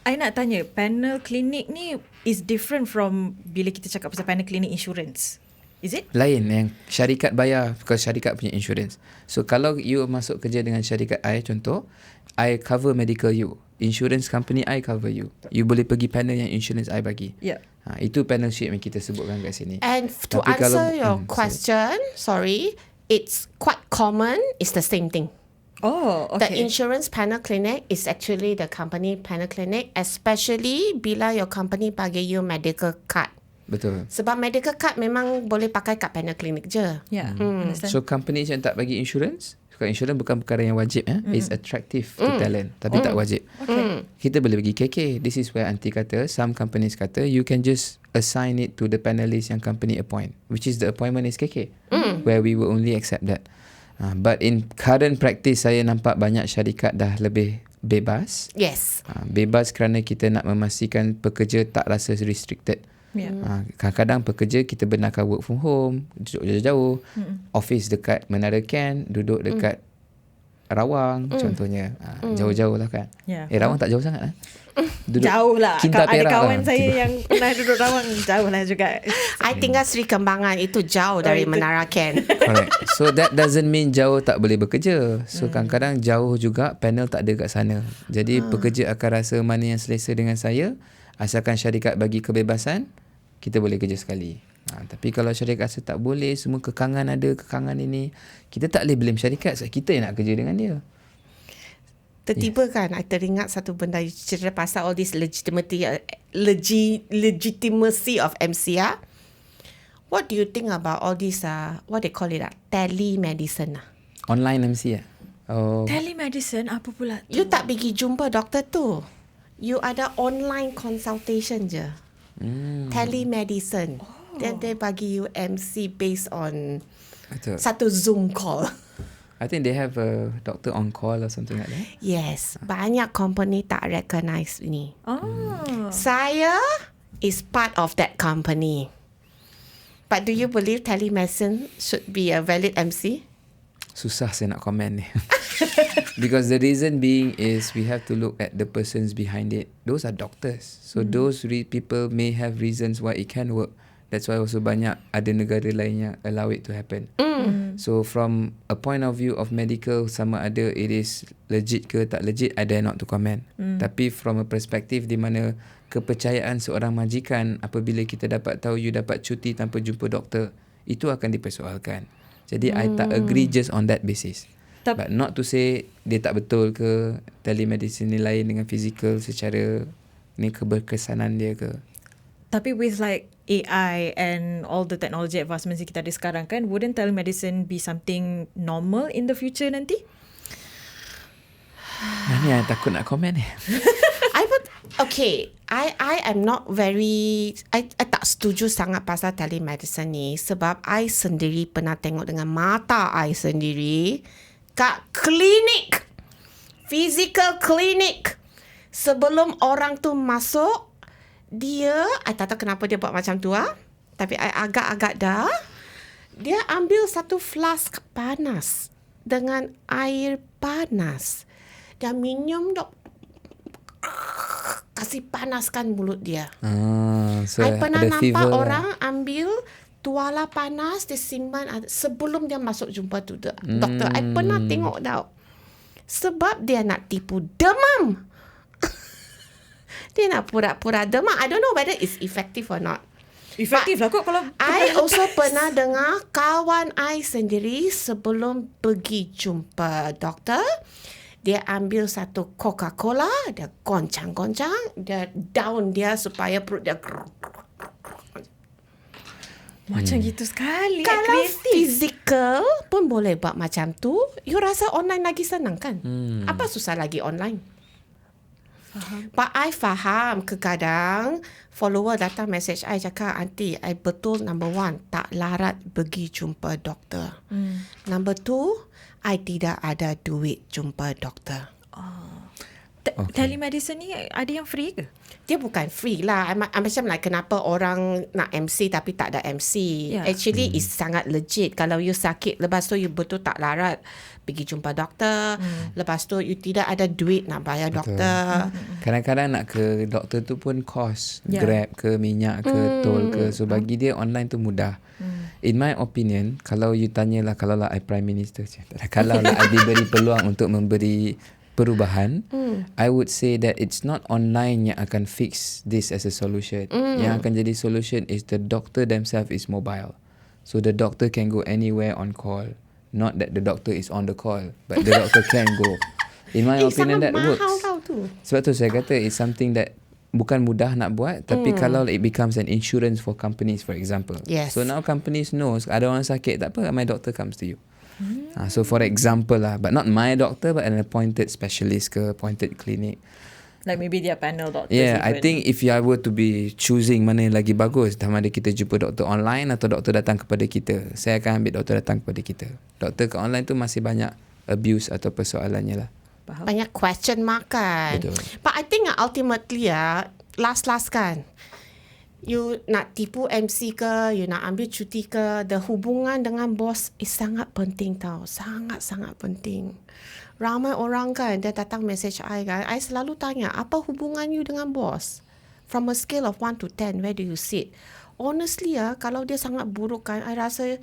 I nak tanya, panel klinik ni is different from bila kita cakap pasal panel klinik insurance. Is it? Lain yang syarikat bayar because syarikat punya insurance. So kalau you masuk kerja dengan syarikat I, contoh, I cover medical you. Insurance company I cover you. You boleh pergi panel yang insurance I bagi. Yeah. Itu panel sheet yang kita sebutkan kat sini. And to Tapi answer kalau- your question, sorry, it's quite common. It's the same thing. Oh, The okay. insurance panel clinic is actually the company panel clinic, especially bila your company bagi you medical card. Betul. Sebab medical card memang boleh pakai kat panel clinic je. Yeah, understand. So companies yang tak bagi insurance, kalau insurance bukan perkara yang wajib, it's attractive to talent, tapi tak wajib. Kita boleh bagi KK. This is where aunty kata, some companies kata, you can just assign it to the panelist yang company appoint, which is the appointment is KK, where we will only accept that. But in current practice, saya nampak banyak syarikat dah lebih bebas. Yes. Bebas kerana kita nak memastikan pekerja tak rasa restricted. Yeah. Kadang-kadang pekerja kita benarkan work from home, duduk jauh-jauh, office dekat Menara Ken, duduk dekat Rawang contohnya. Jauh-jauh lah kan. Yeah. Rawang tak jauh sangat lah. Duduk Jauh lah. Kinta Ada Perak kawan lah. saya yang pernah duduk Rawang, jauh lah juga. I tinggal Sri Kembangan. Itu jauh dari itu. Menara Ken. Correct. So that doesn't mean jauh tak boleh bekerja. So kadang-kadang jauh juga panel tak ada kat sana. Jadi pekerja akan rasa mana yang selesa dengan saya. Asalkan syarikat bagi kebebasan, kita boleh kerja sekali. Tapi kalau syarikat rasa tak boleh, semua kekangan ada, kekangan ini, kita tak boleh blame syarikat sebab kita yang nak kerja dengan dia. Tiba-tiba kan, I teringat satu benda you cerita pasal all this legitimacy of MCR. What do you think about all this, what they call it, telemedicine? Online MC Oh, Telemedicine apa pula tu? You tak pergi jumpa doktor tu. You ada online consultation je. Telemedicine. Then they bagi you MC based on betul. satu Zoom call. I think they have a doctor on call or something like that. Yes, banyak company tak recognize ni. Oh. Saya is part of that company. But do you believe telemedicine should be a valid MC? Susah saya nak komen ni. Because the reason being is we have to look at the persons behind it. Those are doctors. So those people may have reasons why it can work. That's why also banyak ada negara lain yang allow it to happen. So from a point of view of medical, sama ada it is legit ke tak legit, I dare not to comment. Tapi from a perspective di mana kepercayaan seorang majikan apabila kita dapat tahu you dapat cuti tanpa jumpa doktor, itu akan dipersoalkan. Jadi I tak agree just on that basis. But not to say dia tak betul ke, telemedicine ni lain dengan physical secara ni keberkesanan dia ke. Tapi with like AI and all the technology advancements yang kita ada sekarang kan, wouldn't telemedicine be something normal in the future nanti? Ni yang takut nak komen ni. I am not very I tak setuju sangat pasal telemedicine ni sebab I sendiri pernah tengok dengan mata I sendiri kat klinik, physical clinic, sebelum orang tu masuk, I tak tahu kenapa dia buat macam tu tapi I agak-agak dah, dia ambil satu flask panas dengan air panas dan minum dok, kasih panaskan mulut dia. So I pernah ada nampak fever orang ambil tuala panas dia simpan sebelum dia masuk jumpa tu doktor. I pernah tengok tau. Sebab dia nak tipu demam. Dia nak pura-pura demam. I don't know whether it's effective or not. Efektif lah kot kalau I also pernah dengar kawan I sendiri sebelum pergi jumpa doktor, dia ambil satu Coca-Cola, dia goncang-goncang, dia down dia supaya perut dia macam gitu sekali. Kalau physical pun boleh buat macam tu, you rasa online lagi senang kan? Apa susah lagi online? Faham. But I faham kadang follower datang message I cakap, aunty, I betul number 1 tak larat pergi jumpa doktor. Number 2, I tidak ada duit jumpa doktor. Telemedicine ni ada yang free ke? Dia bukan free lah. Macam like kenapa orang nak MC tapi tak ada MC. Yeah. Actually it's sangat legit. Kalau you sakit, lepas tu you betul tak larat pergi jumpa doktor. Lepas tu you tidak ada duit nak bayar doktor. Kadang-kadang nak ke doktor tu pun cost. Yeah. Grab ke, minyak ke, tol ke. So bagi dia online tu mudah. In my opinion, kalau you tanyalah, kalau lah I Prime Minister, kalau lah I diberi peluang untuk memberi perubahan, I would say that it's not online yang akan fix this as a solution. Yang akan jadi solution is the doctor themselves is mobile. So the doctor can go anywhere on call. Not that the doctor is on the call, but the doctor can go. In my opinion, that works. Sebab tu saya kata it's something that bukan mudah nak buat, tapi kalau it becomes an insurance for companies, for example. Yes. So now companies knows ada orang sakit, tak apa, my doctor comes to you. So for example lah, but not my doctor, but an appointed specialist ke, appointed clinic. Like maybe dia panel doctors. Yeah, even. I think if I were to be choosing mana yang lagi bagus, sama ada kita jumpa doktor online atau doktor datang kepada kita, saya akan ambil doktor datang kepada kita. Doktor ke online tu masih banyak abuse atau persoalannya lah. Faham? Banyak question mark kan. Betul. But I think ultimately last kan, you nak tipu MC ke, you nak ambil cuti ke, the hubungan dengan bos is sangat penting tau. Sangat-sangat penting. Ramai orang kan, dia datang message I kan, I selalu tanya, apa hubungan you dengan bos? From a scale of 1 to 10, where do you sit? Honestly kalau dia sangat buruk kan, I rasa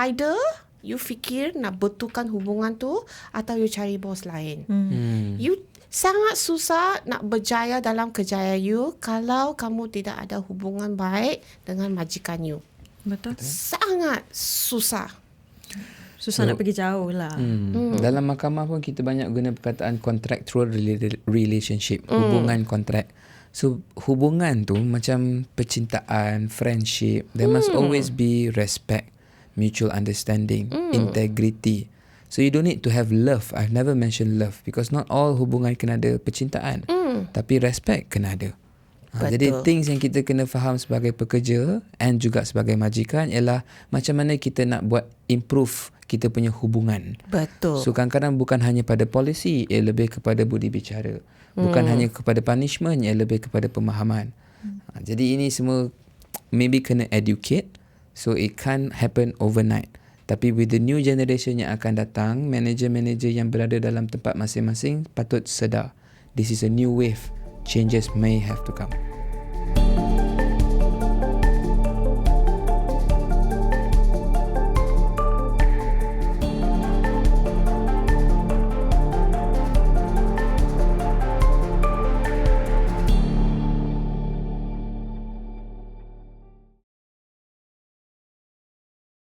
either you fikir nak betulkan hubungan tu atau you cari bos lain. You sangat susah nak berjaya dalam kerjaya you kalau kamu tidak ada hubungan baik dengan majikan you. Betul. Sangat susah. Susah nak pergi jauh lah. Dalam mahkamah pun kita banyak guna perkataan contractual relationship, hubungan kontrak. So hubungan tu macam percintaan, friendship, there must always be respect, mutual understanding, integrity. So you don't need to have love. I've never mentioned love because not all hubungan kena ada percintaan. Tapi respect kena ada. Jadi things yang kita kena faham sebagai pekerja and juga sebagai majikan ialah macam mana kita nak buat improve kita punya hubungan. Betul. So kadang-kadang bukan hanya pada polisi, ia lebih kepada budi bicara. Bukan hanya kepada punishment, ia lebih kepada pemahaman. Jadi ini semua maybe kena educate. So it can't happen overnight. Tapi with the new generation yang akan datang, manager-manager yang berada dalam tempat masing-masing patut sedar. This is a new wave. Changes may have to come.